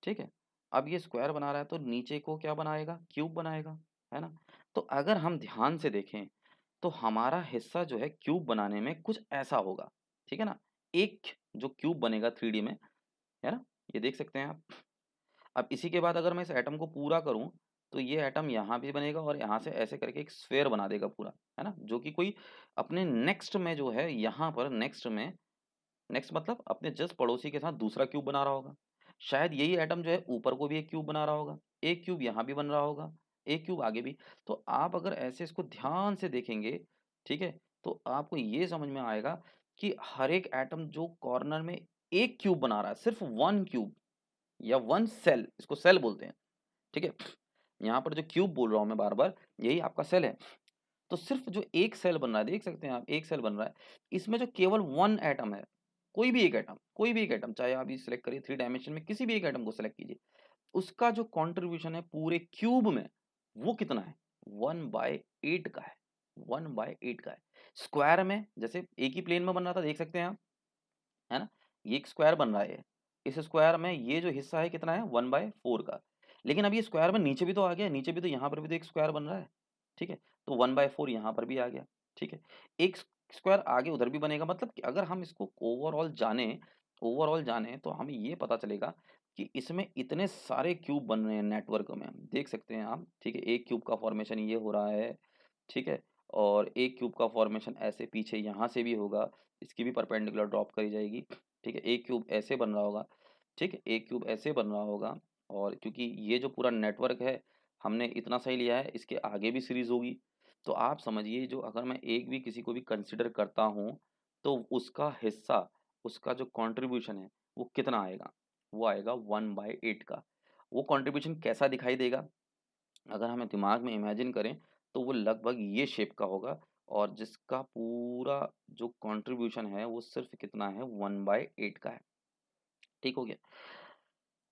ठीक है? अब ये स्क्वायर बना रहा है तो नीचे को क्या बनाएगा? क्यूब बनाएगा, है ना? तो अगर हम ध्यान से देखें, तो हमारा हिस्सा जो है क्यूब बनाने में कुछ ऐसा होगा, ठीक है ना? एक जो क्यूब बनेगा 3D में, है ना? ये देख सकते हैं आप। अब इसी के बाद अगर मैं इस एटम को पूरा करूँ, तो ये एटम यहाँ भी बनेगा और यहाँ से ऐसे करके एक स्फीयर बना देगा पूरा, है ना? जो कि कोई अपने नेक्स्ट में जो है यहाँ पर नेक्स्ट में, नेक्स्ट मतलब अपने जस्ट पड़ोसी के साथ दूसरा क्यूब बना रहा होगा। शायद यही एटम जो है ऊपर को भी एक क्यूब बना रहा होगा, एक क्यूब यहाँ भी बन रहा होगा, एक क्यूब आगे भी। तो आप अगर ऐसे इसको ध्यान से देखेंगे, ठीक है, तो आपको ये समझ में आएगा कि हर एक एटम जो कॉर्नर में एक क्यूब बना रहा है, सिर्फ वन क्यूब या वन सेल, इसको सेल बोलते हैं, ठीक है? यहाँ पर जो क्यूब बोल रहा हूँ मैं बार बार, यही आपका सेल है। तो सिर्फ जो एक सेल बन रहा है, देख सकते हैं आप, एक सेल बन रहा है, इसमें जो केवल वन एटम है, कोई भी एक एटम, कोई भी एक एटम, चाहे आप ये सिलेक्ट करिए 3 डायमेंशन में किसी भी एक एटम को सेलेक्ट कीजिए, उसका जो कंट्रीब्यूशन है पूरे क्यूब में, वो कितना है? 1/8 का है, 1/8 का है। स्क्वायर में जैसे एक ही प्लेन में बन रहा था, देख सकते हैं आप, है ना? ये एक स्क्वायर बन रहा है, इस स्क्वायर में ये जो हिस्सा है कितना है? 1/4 का। लेकिन अब ये स्क्वायर में नीचे भी तो आ गया, नीचे भी तो, यहाँ पर भी तो एक स्क्वायर बन रहा है, ठीक है? तो 1/4 यहाँ पर भी आ गया, ठीक है? एक स्क्वायर आगे उधर भी बनेगा, मतलब कि अगर हम इसको ओवरऑल जाने तो हमें ये पता चलेगा कि इसमें इतने सारे क्यूब बन रहे हैं नेटवर्क में, देख सकते हैं आप, ठीक है? एक क्यूब का फॉर्मेशन ये हो रहा है, ठीक है? और एक क्यूब का फॉर्मेशन ऐसे पीछे यहाँ से भी होगा, इसकी भी परपेंडिकुलर ड्रॉप करी जाएगी, ठीक है? एक क्यूब ऐसे बन रहा होगा, ठीक है? एक क्यूब ऐसे बन रहा होगा, और क्योंकि ये जो पूरा नेटवर्क है, हमने इतना सही लिया है, इसके आगे भी सीरीज़ होगी। तो आप समझिए, जो अगर मैं एक भी किसी को भी कंसिडर करता हूँ, तो उसका हिस्सा, उसका जो कंट्रीब्यूशन है, वो कितना आएगा? वो आएगा 1/8 का। वो कंट्रीब्यूशन कैसा दिखाई देगा? अगर हमें दिमाग में इमेजिन करें, तो वो लगभग ये शेप का होगा, और जिसका पूरा जो कंट्रीब्यूशन है वो सिर्फ कितना है? 1/8 का है। ठीक हो गया?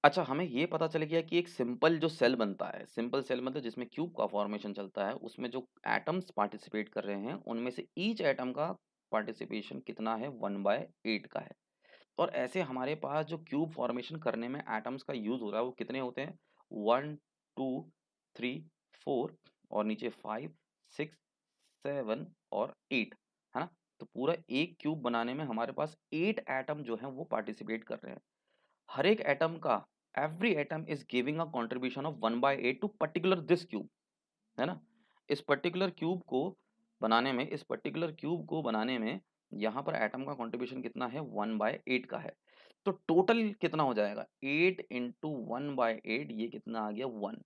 अच्छा, हमें ये पता चल गया कि एक सिंपल जो सेल बनता है, सिंपल सेल मतलब जिसमें क्यूब का फॉर्मेशन चलता है, उसमें जो एटम्स पार्टिसिपेट कर रहे हैं, उनमें से ईच एटम का पार्टिसिपेशन कितना है? 1/8 का है। और ऐसे हमारे पास जो क्यूब फॉर्मेशन करने में एटम्स का यूज़ हो रहा है, वो कितने होते हैं? 1, 2, 3, 4 और नीचे 5, 6, 7 और 8, है ना? तो पूरा एक क्यूब बनाने में हमारे पास 8 एटम जो हैं वो पार्टिसिपेट कर रहे हैं। हर एक एटम का, every atom is giving a contribution of 1/8 to particular this cube, है ना? इस पर्टिकुलर क्यूब को बनाने में यहाँ पर एटम का कंट्रीब्यूशन कितना है? 1/8 का है। तो टोटल कितना हो जाएगा? 8 इंटू 1/8, ये कितना आ गया? 1।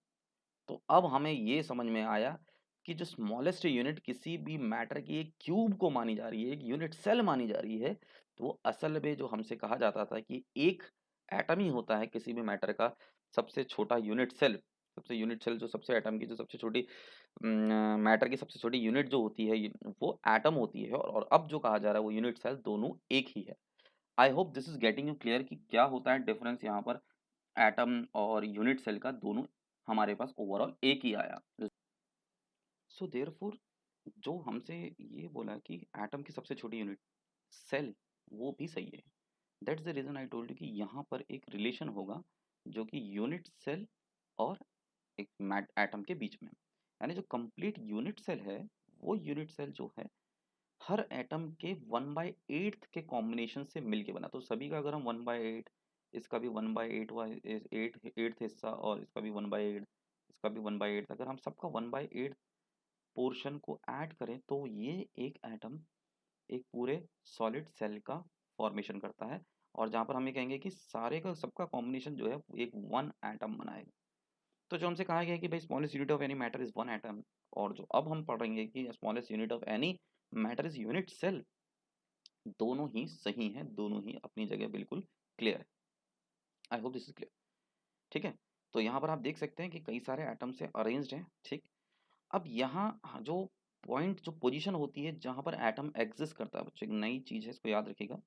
तो अब हमें ये समझ में आया कि जो स्मॉलेस्ट यूनिट किसी भी मैटर की एक क्यूब को मानी जा रही है, एक यूनिट सेल मानी जा रही है, तो वो असल में जो हमसे कहा जाता था कि एक एटम ही होता है किसी भी मैटर का सबसे छोटा यूनिट सेल। सबसे यूनिट सेल जो सबसे एटम की जो सबसे छोटी मैटर की सबसे छोटी यूनिट जो होती है वो एटम होती है, और अब जो कहा जा रहा है वो यूनिट सेल दोनों एक ही है। I hope this is getting you clear कि क्या होता है डिफरेंस यहाँ पर एटम और यूनिट सेल का, दोनों हमारे पास ओवरऑल एक ही आया। सो देयरफॉर जो हमसे ये बोला कि एटम की सबसे छोटी यूनिट सेल, वो भी सही है। That's the reason I told you कि यहाँ पर एक रिलेशन होगा जो कि यूनिट सेल और एक मैट एटम के बीच में, यानी जो कंप्लीट यूनिट सेल है वो यूनिट सेल जो है हर एटम के 1/8 के कॉम्बिनेशन से मिलके बना। तो सभी का अगर हम 1/8, इसका भी 1/8 हुआ, एट एट्थ हिस्सा, और इसका भी 1/8, इसका भी 1/8, अगर हम सबका 1/8 पोर्शन को ऐड करें तो ये एक एटम एक पूरे सॉलिड सेल का फॉर्मेशन करता है। और जहाँ पर हम ये कहेंगे कि सारे का सबका कॉम्बिनेशन जो है एक वन एटम बनाएगा। तो जो हमसे कहा गया है कि भाई smallest unit of any matter is one atom, और जो अब हम पढ़ेंगे कि smallest unit of any matter is unit cell, दोनों ही सही हैं, दोनों ही अपनी जगह बिल्कुल क्लियर है। I hope this is clear. ठीक है, तो यहाँ पर आप देख सकते हैं कि कई सारे एटम से अरेंज्ड हैं। ठीक, अब यहाँ जो पॉइंट जो पोजीशन होती है जहाँ पर एटम एग्जिस्ट करता है, बच्चों एक नई चीज़ है, इसको याद रखिएगा।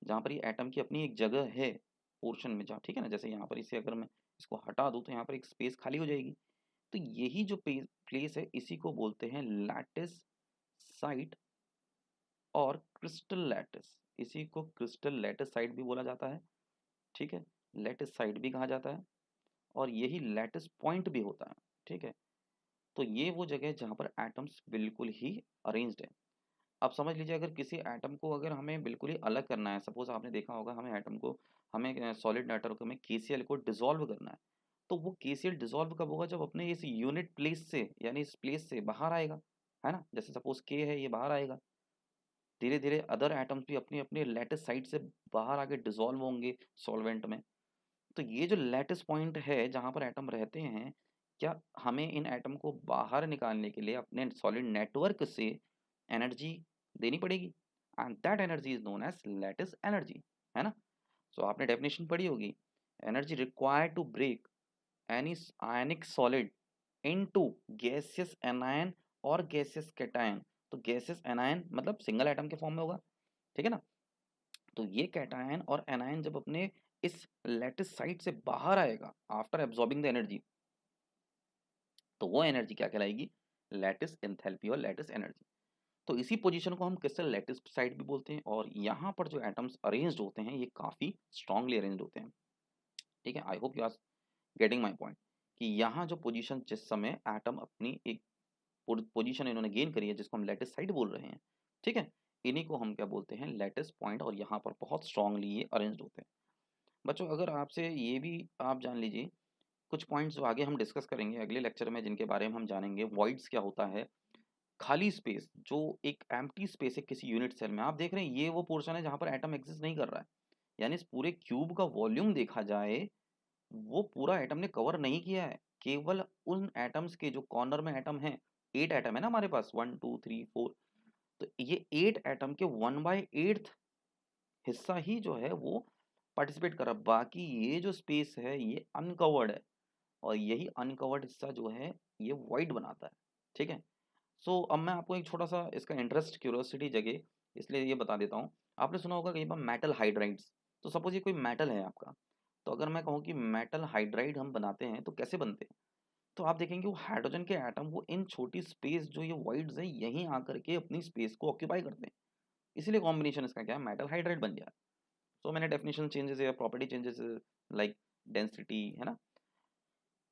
जहाँ पर ये एटम की अपनी एक जगह है पोर्शन में, जहाँ ठीक है ना, जैसे यहाँ पर इसे अगर मैं इसको हटा दूँ तो यहाँ पर एक स्पेस खाली हो जाएगी। तो यही जो प्लेस है इसी को बोलते हैं लैटिस साइट और क्रिस्टल लैटिस। इसी को क्रिस्टल लैटिस साइट भी बोला जाता है। ठीक है, लैटिस साइट भी कहा जाता है, और यही लैटिस पॉइंट भी होता है। ठीक है, तो ये वो जगह है जहाँ पर एटम्स बिल्कुल ही अरेंज्ड है। अब समझ लीजिए अगर किसी एटम को अगर हमें बिल्कुल ही अलग करना है, सपोज आपने देखा होगा हमें एटम को, हमें सॉलिड मैटर को, हमें केसीएल को डिसॉल्व करना है, तो वो केसीएल डिसॉल्व कब होगा? जब अपने इस यूनिट प्लेस से, यानी इस प्लेस से बाहर आएगा, है ना। जैसे सपोज के है, ये बाहर आएगा, धीरे धीरे अदर एटम्स भी अपनी अपनी लैटिस साइड से बाहर आके डिसॉल्व होंगे सॉल्वेंट में। तो ये जो लैटिस पॉइंट है जहाँ पर एटम रहते हैं, क्या हमें इन एटम को बाहर निकालने के लिए अपने सॉलिड नेटवर्क से एनर्जी देनी पड़ेगी, and that energy is known as lattice energy, है ना। सो आपने डेफिनेशन पढ़ी होगी, energy required to break any ionic solid into gaseous anion और गैसियस कैटायन। तो गैसियस एनायन मतलब सिंगल एटम के फॉर्म में होगा, ठीक है ना। तो ये कैटायन और एनायन जब अपने इस लैटिस साइट से बाहर आएगा आफ्टर एब्जॉर्बिंग द एनर्जी, तो वो एनर्जी क्या कहलाएगी? लैटिस एंथैल्पी और लैटिस एनर्जी। तो इसी पोजीशन को हम क्रिस्टल लैटिस साइट भी बोलते हैं, और यहाँ पर जो एटम्स अरेंज्ड होते हैं ये काफ़ी स्ट्रांगली अरेंज्ड होते हैं। ठीक है, I hope you are getting my point कि यहाँ जो पोजीशन जिस समय एटम अपनी एक पोजीशन इन्होंने गेन करी है जिसको हम लैटिस साइट बोल रहे हैं, ठीक है, इन्हीं को हम क्या बोलते हैं? लैटिस पॉइंट, और यहाँ पर बहुत स्ट्रांगली ये अरेंज्ड होते हैं। बच्चों अगर आपसे ये भी आप जान लीजिए, कुछ पॉइंट्स जो आगे हम डिस्कस करेंगे अगले लेक्चर में, जिनके बारे में हम जानेंगे, वॉइड्स क्या होता है, खाली स्पेस, जो एक एम्प्टी स्पेस है किसी यूनिट सेल में। आप देख रहे हैं ये वो पोर्शन है जहाँ पर एटम एग्जिस्ट नहीं कर रहा है, यानी इस पूरे क्यूब का वॉल्यूम देखा जाए वो पूरा एटम ने कवर नहीं किया है, केवल उन एटम्स के जो कॉर्नर में एटम है, 8 एटम है ना हमारे पास, 1 2 3 4, तो ये 8 एटम के 1/8 हिस्सा ही जो है वो पार्टिसिपेट कर रहा है, बाकी ये जो स्पेस है ये अनकवर्ड है, और यही अनकवर्ड हिस्सा जो है ये वाइड बनाता है। ठीक है, सो अब मैं आपको एक छोटा सा इसका इंटरेस्ट क्यूरियोसिटी जगे इसलिए ये बता देता हूँ। आपने सुना होगा कहीं पर मेटल हाइड्राइड्स। तो सपोज ये कोई मेटल है आपका, तो अगर मैं कहूँ कि मेटल हाइड्राइड हम बनाते हैं तो कैसे बनते हैं, तो आप देखेंगे वो हाइड्रोजन के एटम वो इन छोटी स्पेस जो ये वाइड्स है यहीं आकर के अपनी स्पेस को ऑक्यूपाई करते हैं, इसीलिए कॉम्बिनेशन इसका क्या है? मेटल हाइड्राइड बन गया। सो मैंने डेफिनेशन चेंजेस या प्रॉपर्टी चेंजेस लाइक डेंसिटी, है ना।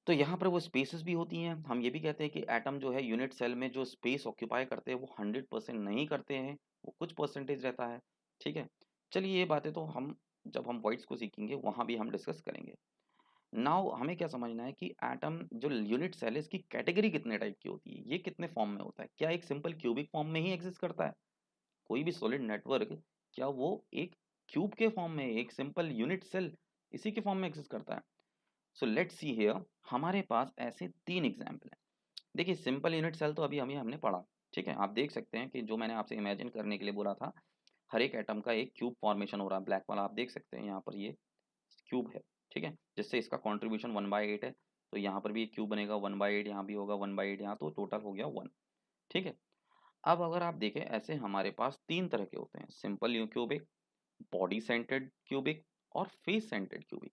तो यहाँ पर वो स्पेसेस भी होती हैं। हम ये भी कहते हैं कि एटम जो है यूनिट सेल में जो स्पेस ऑक्यूपाई करते हैं वो 100% नहीं करते हैं, वो कुछ परसेंटेज रहता है। ठीक है, चलिए ये बातें तो हम जब हम वॉइड्स को सीखेंगे वहाँ भी हम डिस्कस करेंगे। नाउ हमें क्या समझना है कि एटम जो यूनिट सेल है इसकी कैटेगरी कितने टाइप की होती है, ये कितने फॉर्म में होता है? क्या एक सिंपल क्यूबिक फॉर्म में ही एग्जिस्ट करता है कोई भी सॉलिड नेटवर्क? क्या वो एक क्यूब के फॉर्म में, एक सिंपल यूनिट सेल इसी के फॉर्म में एग्जिस्ट करता है? सो लेट्स सी हियर, हमारे पास ऐसे 3 एग्जांपल हैं। देखिए सिंपल यूनिट सेल तो अभी हमने पढ़ा। ठीक है, आप देख सकते हैं कि जो मैंने आपसे इमेजिन करने के लिए बोला था, हर एक एटम का एक क्यूब फॉर्मेशन हो रहा है, ब्लैक वाला आप देख सकते हैं यहाँ पर, ये क्यूब है, ठीक है, जिससे इसका कॉन्ट्रीब्यूशन 1/8 है, तो यहाँ पर भी एक क्यूब बनेगा 1/8, यहाँ भी होगा 1/8, यहाँ तो टोटल हो गया 1, ठीक है। अब अगर आप देखें ऐसे हमारे पास तीन तरह के होते हैं, simple cubic, body centred cubic और फेस सेंटर्ड क्यूबिक।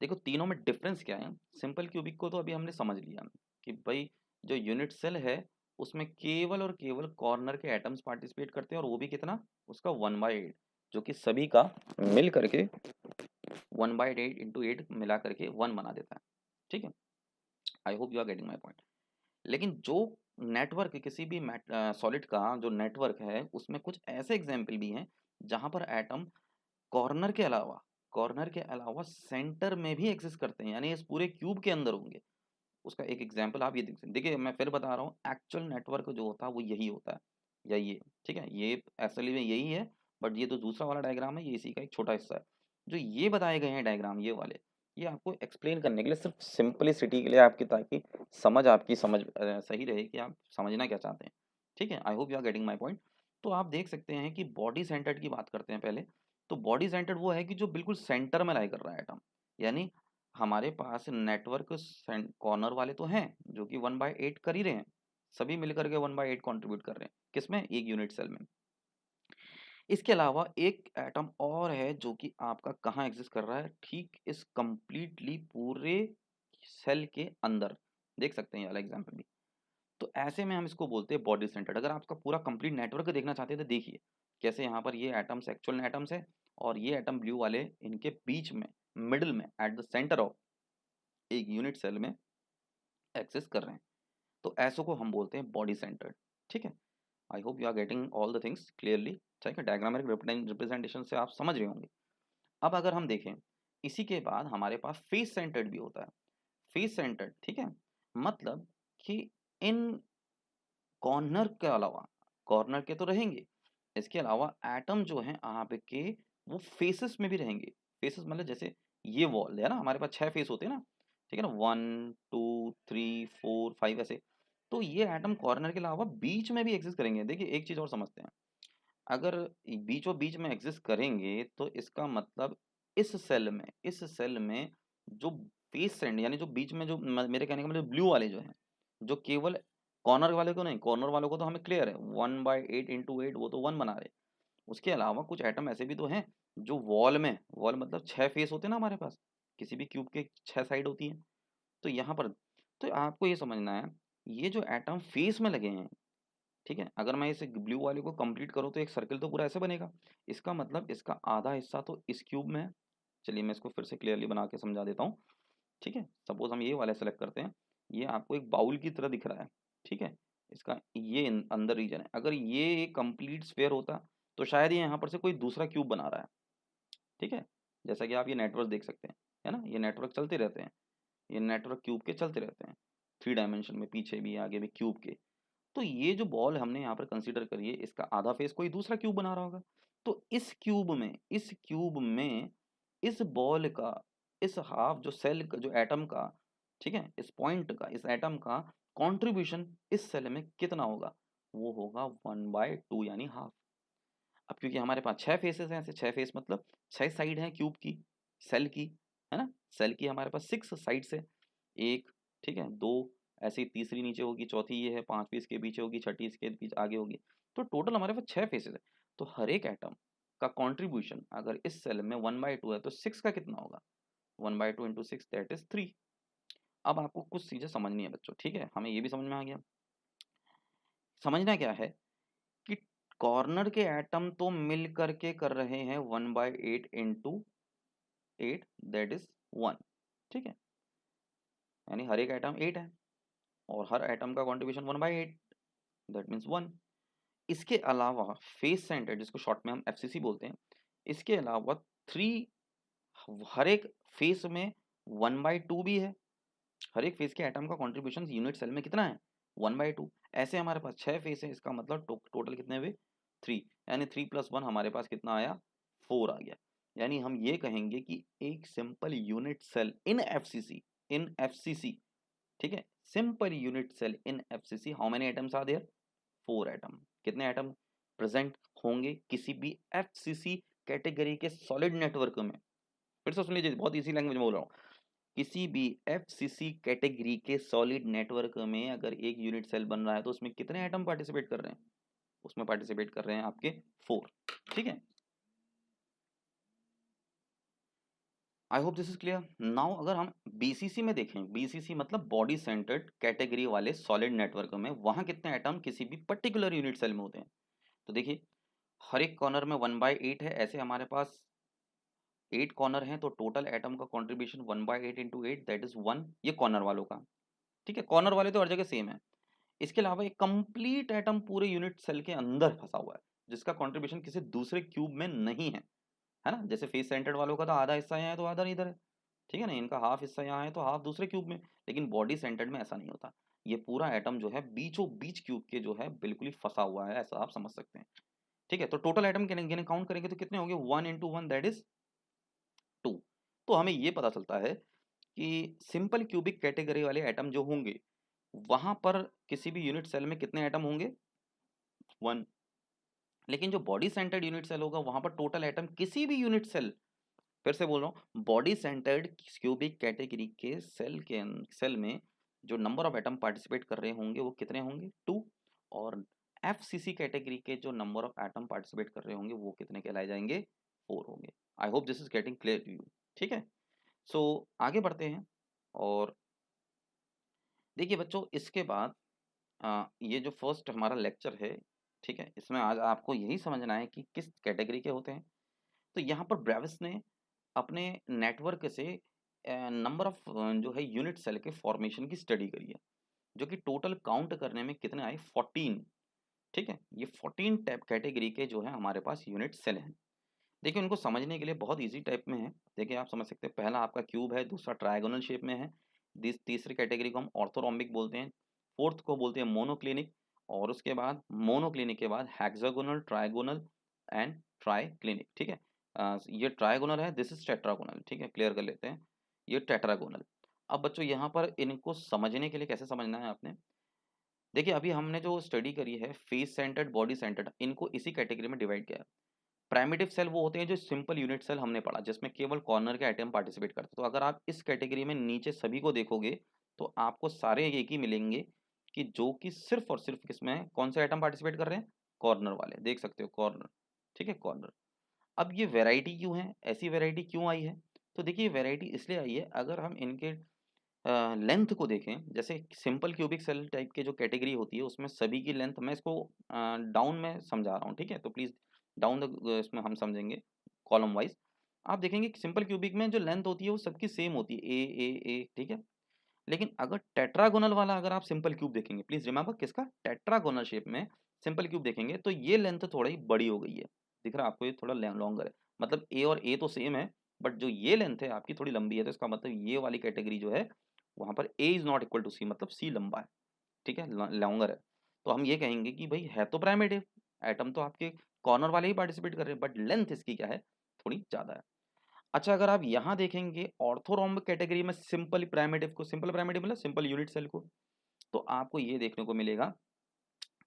देखो तीनों में डिफरेंस क्या है। सिंपल क्यूबिक को तो अभी हमने समझ लिया कि भाई जो यूनिट सेल है उसमें केवल और केवल कॉर्नर के एटम्स पार्टिसिपेट करते हैं, और वो भी कितना, उसका 1/8, जो कि सभी का मिल करके 1/8 इंटू 8 मिला करके 1 बना देता है, ठीक है। I hope you are getting my point. लेकिन जो नेटवर्क किसी भी सॉलिड का जो नेटवर्क है उसमें कुछ ऐसे एग्जाम्पल भी हैं जहां पर एटम कॉर्नर के अलावा सेंटर में भी एग्जिस्ट करते हैं, यानी इस पूरे क्यूब के अंदर होंगे। उसका एक एग्जांपल आप ये देख सकते हैं। देखिए मैं फिर बता रहा हूँ, एक्चुअल नेटवर्क जो होता है वो यही होता है, या ये, ठीक है, ये असली में यही है, बट ये जो दूसरा वाला डायग्राम है ये इसी का एक छोटा हिस्सा है। जो ये बताए गए हैं डायग्राम ये वाले, ये आपको एक्सप्लेन करने के लिए, सिर्फ सिंपलिसिटी के लिए आपकी, ताकि आपकी समझ सही रहे कि आप समझना क्या चाहते हैं, ठीक है। I hope you are getting my point. तो आप देख सकते हैं कि बॉडी सेंटर्ड की बात करते हैं पहले। तो बॉडी सेंटर्ड वो है कि जो बिल्कुल सेंटर में लाई कर रहा है एटम, यानी हमारे पास नेटवर्क कॉर्नर वाले तो हैं जो कि 1/8 कर ही रहे हैं, सभी मिलकर के 1/8 कंट्रीब्यूट कर रहे हैं, किसमें, एक यूनिट सेल में। इसके अलावा एक एटम और है जो कि आपका कहाँ एग्जिस्ट कर रहा है, ठीक इस कंप्लीटली पूरे सेल के अंदर। देख सकते हैं ये वाला एग्जाम्पल भी। तो ऐसे में हम इसको बोलते हैं बॉडी सेंटर्ड। अगर आप इसका पूरा कंप्लीट नेटवर्क देखना चाहते हैं तो देखिए कैसे यहाँ पर ये एटम्स एक्चुअल एटम्स है, और ये एटम ब्लू वाले इनके बीच में, मिडिल में, एट द सेंटर ऑफ एक यूनिट सेल में एक्सेस कर रहे हैं। तो ऐसो को हम बोलते हैं बॉडी सेंटर्ड, ठीक है। I hope you are getting all the things clearly, ठीक है। डायग्रामेटिक रिप्रेजेंटेशन से आप समझ रहे होंगे। अब अगर हम देखें, इसी के बाद हमारे पास फेस सेंटर्ड भी होता है। फेस सेंटर्ड, ठीक है, मतलब कि इन कॉर्नर के अलावा, कॉर्नर के तो रहेंगे, इसके अलावा एटम जो है आपके वो फेसेस में भी रहेंगे। फेसेस मतलब जैसे ये वॉल है ना, हमारे पास 6 फेस होते हैं ना, ठीक है ना, 1 2 3 4 5 ऐसे। तो ये एटम कॉर्नर के अलावा बीच में भी एग्जिस्ट करेंगे। देखिए एक चीज और समझते हैं, अगर बीचों बीच में एग्जिस्ट करेंगे तो इसका मतलब इस सेल में जो फेस सेंड, यानी जो बीच में जो मेरे कहने का मतलब ब्लू वाले जो हैं, जो केवल कॉर्नर वाले को नहीं, कॉर्नर वालों को तो हमें क्लियर है 1/8 इंटू 8 वो तो 1 बना रहे। उसके अलावा कुछ एटम ऐसे भी तो हैं जो वॉल में, वॉल मतलब 6 फेस होते हैं ना हमारे पास, किसी भी क्यूब के 6 साइड होती हैं। तो यहाँ पर तो आपको ये समझना है, ये जो एटम फेस में लगे हैं, ठीक है, अगर मैं इस ब्लू वाले को कंप्लीट करूँ तो एक सर्कल तो पूरा ऐसे बनेगा। इसका मतलब इसका आधा हिस्सा तो इस क्यूब में है। चलिए मैं इसको फिर से क्लियरली बना के समझा देता हूँ, ठीक है। सपोज हम ये वाला सेलेक्ट करते हैं, ये आपको एक बाउल की तरह दिख रहा है, ठीक है। इसका ये अंदर रीजन है। अगर ये एक कंप्लीट स्फेयर होता तो शायद ये यहाँ पर से कोई दूसरा क्यूब बना रहा है, ठीक है। जैसा कि आप ये नेटवर्क देख सकते हैं, है ना, ये नेटवर्क चलते रहते हैं, ये नेटवर्क क्यूब के चलते रहते हैं, 3 डायमेंशन में, पीछे भी आगे भी क्यूब के। तो ये जो बॉल हमने यहाँ पर कंसीडर करिए, इसका आधा फेस कोई दूसरा क्यूब बना रहा होगा। तो इस क्यूब में इस बॉल का, इस हाफ जो सेल का, जो एटम का, ठीक है, इस पॉइंट का, इस एटम का कंट्रीब्यूशन इस सेल में कितना होगा, वो होगा 1/2 यानी हाफ। अब क्योंकि हमारे पास 6 फेसेस हैं, ऐसे 6 फेस मतलब 6 साइड हैं क्यूब की, सेल की, है ना, सेल की हमारे पास 6 साइड्स है, एक, ठीक है, दो, ऐसे ही तीसरी नीचे होगी, चौथी ये है, पांचवी इसके पीछे होगी, छठी इसके पीछे आगे होगी। तो टोटल हमारे पास 6 फेसेस है। तो हर एक एटम का कंट्रीब्यूशन अगर इस सेल में 1/2 है तो 6 का कितना होगा, 1/2 इंटू 6 दैट इज 3। अब आपको कुछ चीजें समझनी है बच्चों, ठीक है, हमें ये भी समझ में आ गया। समझना क्या है कि कॉर्नर के एटम तो मिल करके कर रहे हैं 1/8 इंटू 8 दैट इज 1, ठीक है, यानी हर एक एटम 8 है, और हर एटम का कंट्रीब्यूशन 1/8 दैट मीन्स 1। इसके अलावा फेस सेंटर, जिसको शॉर्ट में हम एफसीसी बोलते हैं, इसके अलावा 3, हर एक फेस में 1/2 भी है। हर एक फेस के एटम का कंट्रीब्यूशन यूनिट सेल में कितना है, 1/2। ऐसे हमारे पास 6 फेस है, इसका मतलब टोटल कितने हुए, 3, यानी 3 + 1 हमारे पास कितना आया, 4 आ गया। यानी हम ये कहेंगे कि एक simple unit cell in FCC, ठीक है, simple unit cell in FCC, how many atoms are there, 4 atom. कितने एटम प्रेजेंट होंगे किसी भी एफसीसी कैटेगरी के सॉलिड नेटवर्क में, फिर से सुन लीजिए, बहुत इजी लैंग्वेज में बोल रहा हूँ। किसी भी एफसीसी कैटेगरी के सॉलिड नेटवर्क में अगर एक यूनिट सेल बन रहा है तो उसमें कितने एटम पार्टिसिपेट कर रहे हैं? उसमें पार्टिसिपेट कर रहे हैं आपके 4। ठीक है, I hope this is clear now. अगर हम बीसीसी में देखें, बीसीसी मतलब बॉडी सेंटर्ड कैटेगरी वाले सॉलिड नेटवर्क में, वहां कितने एटम किसी भी पर्टिकुलर यूनिट सेल में होते हैं? तो देखिए, हर एक कॉर्नर में 1/8 है, ऐसे हमारे पास 8 कॉर्नर हैं, तो टोटल एटम का कॉन्ट्रीब्यूशन 1/8 इंटू 8 दैट इज 1, ये कॉर्नर वालों का। ठीक है, कॉर्नर वाले तो हर जगह सेम है। इसके अलावा एक कंप्लीट एटम पूरे यूनिट सेल के अंदर फंसा हुआ है, जिसका कंट्रीब्यूशन किसी दूसरे क्यूब में नहीं है ना? जैसे फेस सेंटर्ड वालों का तो आधा हिस्सा यहाँ है तो आधा इधर है, ठीक है ना? इनका हाफ हिस्सा यहाँ है तो हाफ दूसरे क्यूब में। लेकिन बॉडी सेंटर्ड में ऐसा नहीं होता, ये पूरा एटम जो है बीचों बीच क्यूब के जो है बिल्कुल ही फंसा हुआ है, ऐसा आप समझ सकते हैं। ठीक है, तो टोटल एटम गिने काउंट करेंगे तो कितने होंगे? 1 इंटू 1 दैट इज 2। तो हमें ये पता चलता है कि सिंपल क्यूबिक कैटेगरी वाले एटम जो होंगे, वहां पर किसी भी यूनिट सेल में कितने एटम होंगे? 1। लेकिन जो बॉडी सेंटर्ड यूनिट सेल होगा वहां पर टोटल एटम किसी भी यूनिट सेल, फिर से बोल रहा हूँ, बॉडी सेंटर्ड क्यूबिक कैटेगरी के सेल में जो नंबर ऑफ एटम पार्टिसिपेट कर रहे होंगे वो कितने होंगे? 2। और एफसीसी कैटेगरी के जो नंबर ऑफ एटम पार्टिसिपेट कर रहे होंगे वो कितने कहलाए जाएंगे? 4 होंगे। I hope this is getting clear to you. ठीक है, सो आगे बढ़ते हैं। और देखिए बच्चों, इसके बाद ये जो फर्स्ट हमारा लेक्चर है, ठीक है, इसमें आज आपको यही समझना है कि किस कैटेगरी के होते हैं। तो यहाँ पर ब्रेविस ने अपने नेटवर्क से नंबर ऑफ जो है यूनिट सेल के फॉर्मेशन की स्टडी करी है, जो कि टोटल काउंट करने में कितने आए? 14। ठीक है, ये 14 टाइप कैटेगरी के जो है हमारे पास यूनिट सेल हैं। देखिए, उनको समझने के लिए बहुत इजी टाइप में है। देखिए, आप समझ सकते हैं, पहला आपका क्यूब है, दूसरा ट्रायगोनल शेप में है, तीसरी कैटेगरी को हम ऑर्थोरोम्बिक बोलते हैं, फोर्थ को बोलते हैं मोनोक्लिनिक, और उसके बाद मोनोक्लिनिक के बाद हेक्सागोनल, ट्रायगोनल एंड ट्राइक्लिनिक। ठीक है, ये ट्रायगोनल है, दिस इज टेट्रागोनल। ठीक है, क्लियर कर लेते हैं, ये टेट्रागोनल। अब बच्चों यहाँ पर इनको समझने के लिए कैसे समझना है आपने? देखिए, अभी हमने जो स्टडी करी है फेस सेंटर्ड, बॉडी सेंटर्ड, इनको इसी कैटेगरी में डिवाइड किया है। प्राइमिटिव सेल वो होते हैं जो सिंपल यूनिट सेल हमने पढ़ा, जिसमें केवल कॉर्नर के एटम पार्टिसिपेट करते हैं। तो अगर आप इस कैटेगरी में नीचे सभी को देखोगे तो आपको सारे एक ही मिलेंगे, कि जो कि सिर्फ और सिर्फ किसमें है, कौन से एटम पार्टिसिपेट कर रहे हैं? कॉर्नर वाले, देख सकते हो कॉर्नर। ठीक है, कॉर्नर। अब ये वैरायटी क्यों है, ऐसी वैरायटी क्यों आई है? तो देखिए, वैरायटी इसलिए आई है, अगर हम इनके लेंथ को देखें, जैसे सिंपल क्यूबिक सेल टाइप के जो कैटेगरी होती है उसमें सभी की लेंथ, मैं इसको डाउन में समझा रहा हूँ, ठीक है, तो प्लीज़ डाउन द इसमें हम समझेंगे कॉलम वाइज। आप देखेंगे कि सिंपल क्यूबिक में जो लेंथ होती है वो सबकी सेम होती है, ए, ठीक है। लेकिन अगर टेट्रागोनल वाला अगर आप सिंपल क्यूब देखेंगे, प्लीज रिमेंबर किसका? टेट्रागोनल शेप में सिंपल क्यूब देखेंगे तो ये लेंथ थोड़ी बड़ी हो गई है। दिख रहा है आपको? ये थोड़ा लॉन्गर है, मतलब ए और ए तो सेम है, बट जो ये लेंथ है आपकी थोड़ी लंबी है, तो इसका मतलब ये वाली कैटेगरी जो है वहां पर ए इज नॉट इक्वल टू सी, मतलब सी लंबा है, ठीक है, लॉन्गर है। तो हम ये कहेंगे कि भाई है तो प्राइमेटिव, एटम तो आपके कॉर्नर वाले ही पार्टिसिपेट कर रहे हैं, बट लेंथ इसकी क्या है? थोड़ी ज्यादा है। अच्छा, अगर आप यहाँ देखेंगे ऑर्थोरोम्ब कैटेगरी में सिंपल प्राइमेटिव को, सिंपल प्राइमेटिव मतलब सिंपल यूनिट सेल को, तो आपको ये देखने को मिलेगा,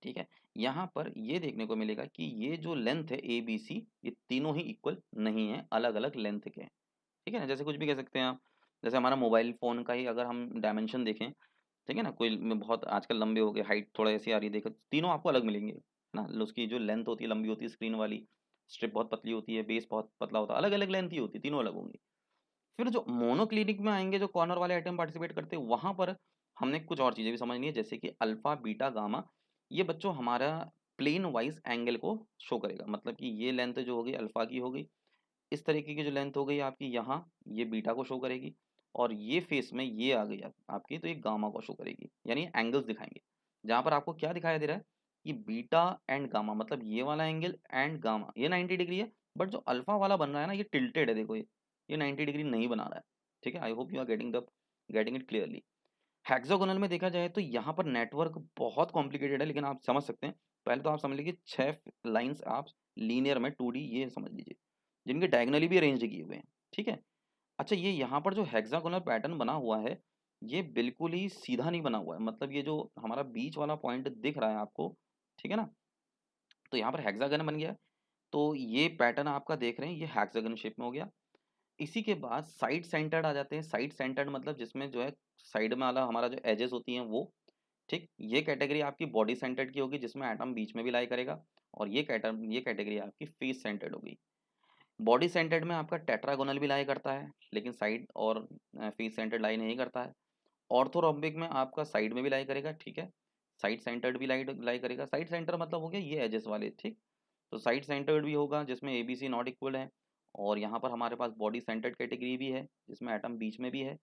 ठीक है, यहाँ पर ये देखने को मिलेगा कि ये जो लेंथ है ए बी सी, ये तीनों ही इक्वल नहीं है, अलग अलग लेंथ के हैं। ठीक है ना, जैसे कुछ भी कह सकते हैं आप, जैसे हमारा मोबाइल फ़ोन का ही अगर हम डायमेंशन देखें, ठीक है ना, कोई बहुत आजकल लंबे हो गए, हाइट थोड़ा ऐसी आ रही है, देखो तीनों आपको अलग मिलेंगे, है ना? उसकी जो लेंथ होती है लंबी होती है, स्क्रीन वाली स्ट्रिप बहुत पतली होती है, बेस बहुत पतला होता है, अलग अलग लेंथ ही होती है, तीनों अलग होंगी। फिर जो मोनोक्लिनिक में आएंगे, जो कॉर्नर वाले आइटम पार्टिसिपेट करते हैं, वहां पर हमने कुछ और चीजें भी समझनी है, जैसे कि अल्फा, बीटा, गामा। ये बच्चों हमारा प्लेन वाइज एंगल को शो करेगा, मतलब कि ये लेंथ जो होगी अल्फा की होगी, इस तरीके की जो लेंथ हो गई आपकी यहाँ, ये बीटा को शो करेगी, और ये फेस में ये आ गई आपकी, तो ये गामा को शो करेगी, यानी एंगल्स दिखाएंगे। जहाँ पर आपको क्या दिखाई दे रहा है कि बीटा एंड गामा, मतलब ये वाला एंगल एंड गामा ये 90 डिग्री है, बट जो अल्फा वाला बन रहा है ना, ये टिल्टेड है, देखो ये 90 डिग्री नहीं बना रहा है। ठीक है, I hope you are getting it clearly. Hexagonal में देखा जाए तो यहाँ पर नेटवर्क बहुत कॉम्प्लिकेटेड है, लेकिन आप समझ सकते हैं। पहले तो आप समझ लीजिए 6 लाइंस आप लीनियर में 2D ये समझ लीजिए, जिनके डायगोनली भी अरेंज किए हुए हैं। ठीक है, अच्छा, ये यहाँ पर जो हेक्सागोनल पैटर्न बना हुआ है, ये बिल्कुल ही सीधा नहीं बना हुआ है, मतलब ये जो हमारा बीच वाला पॉइंट दिख रहा है आपको, ठीक है ना, तो यहाँ पर हेक्सागन बन गया। तो ये पैटर्न आपका देख रहे हैं, ये हेक्सागन शेप में हो गया। इसी के बाद साइड सेंटर्ड आ जाते हैं। साइड सेंटर्ड मतलब जिसमें जो है साइड में वाला हमारा जो एजेस होती हैं वो, ठीक। ये कैटेगरी आपकी बॉडी सेंटर्ड की होगी जिसमें एटम बीच में भी लाई करेगा, और ये कैटेगरी आपकी फेस सेंटर्ड होगी। बॉडी सेंटर्ड में आपका टेट्रागोनल भी लाई करता है, लेकिन साइड और फेस सेंटर्ड लाई नहीं करता है। ऑर्थोरोम्बिक में आपका साइड में भी लाई करेगा, ठीक है। साइड सेंटर्ड भी लाई लाई करेगा। साइड सेंटर मतलब हो गया ये एजेस वाले, ठीक। तो साइड सेंटर्ड भी होगा जिसमें A B C not equal है, और यहाँ पर हमारे पास बॉडी सेंटर्ड कैटेगरी भी है जिसमें एटम बीच में भी है,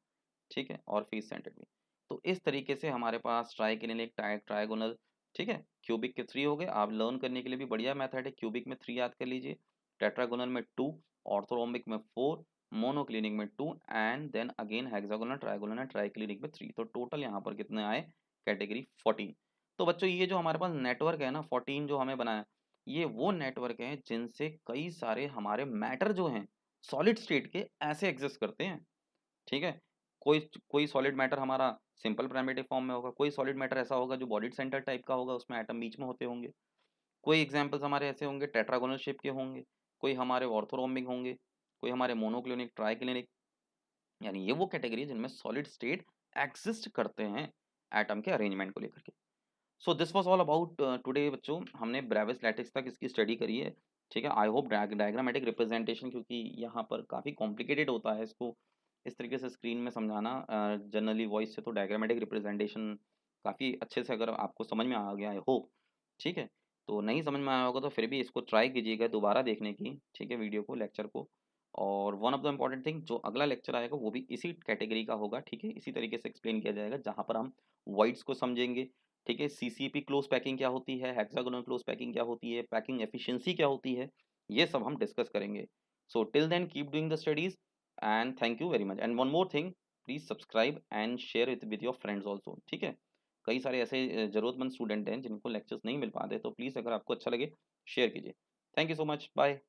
ठीक है, और फेस सेंटर्ड भी। तो इस तरीके से हमारे पास ट्राइक्लिनिक ट्राइगोनल, ठीक है। क्यूबिक के 3 हो गए। आप लर्न करने के लिए भी बढ़िया मेथड है, क्यूबिक में 3 याद कर लीजिए, टेट्रागोनल में 2, ऑर्थोरोम्बिक में 4, मोनोक्लिनिक में 2, and then again hexagonal trigonal and triclinic में 3। तो टोटल यहाँ पर कितने आए, कैटेगरी 14। तो बच्चों ये जो हमारे पास नेटवर्क है ना 14 जो हमें बनाया, ये वो नेटवर्क हैं जिनसे कई सारे हमारे मैटर जो हैं सॉलिड स्टेट के ऐसे एग्जिस्ट करते हैं, ठीक है। कोई कोई सॉलिड मैटर हमारा सिंपल प्राइमेटिव फॉर्म में होगा, कोई सॉलिड मैटर ऐसा होगा जो बॉडी सेंटर टाइप का होगा, उसमें एटम बीच में होते होंगे। कोई एग्जांपल्स हमारे ऐसे होंगे टेट्रागोनल शेप के होंगे, कोई हमारे ऑर्थोरोम्बिक होंगे, कोई हमारे मोनोक्लिनिक ट्राइक्लिनिक। यानी ये वो कैटेगरी है जिनमें सॉलिड स्टेट एग्जिस्ट करते हैं एटम के अरेंजमेंट को लेकर के। So this was all about today बच्चों, हमने ब्रेविस लैटिस तक इसकी स्टडी करी है, ठीक है। आई होप डायग्रामेटिक रिप्रेजेंटेशन, क्योंकि यहाँ पर काफ़ी कॉम्प्लिकेटेड होता है इसको इस तरीके से स्क्रीन में समझाना जनरली वॉइस से, तो डायग्रामेटिक रिप्रेजेंटेशन काफ़ी अच्छे से अगर आपको समझ में आ गया, आई होप, ठीक है। तो नहीं समझ में आया होगा तो फिर भी इसको ट्राई कीजिएगा दोबारा देखने की, ठीक है, वीडियो को, लेक्चर को। और one of the important thing, जो अगला लेक्चर आएगा वो भी इसी कैटेगरी का होगा, ठीक है। इसी तरीके से एक्सप्लेन किया जाएगा जहाँ पर हम वॉइड्स को समझेंगे, ठीक है। सीसीपी क्लोज पैकिंग क्या होती है, हेक्सागोनल क्लोज पैकिंग क्या होती है, पैकिंग एफिशिएंसी क्या होती है, ये सब हम डिस्कस करेंगे। So till then keep doing the studies, and thank you very much. And one more thing, please subscribe and share it with your friends also, ठीक है। कई सारे ऐसे जरूरतमंद स्टूडेंट हैं जिनको लेक्चर्स नहीं मिल पाते, तो प्लीज़ अगर आपको अच्छा लगे शेयर कीजिए। Thank you so much, bye.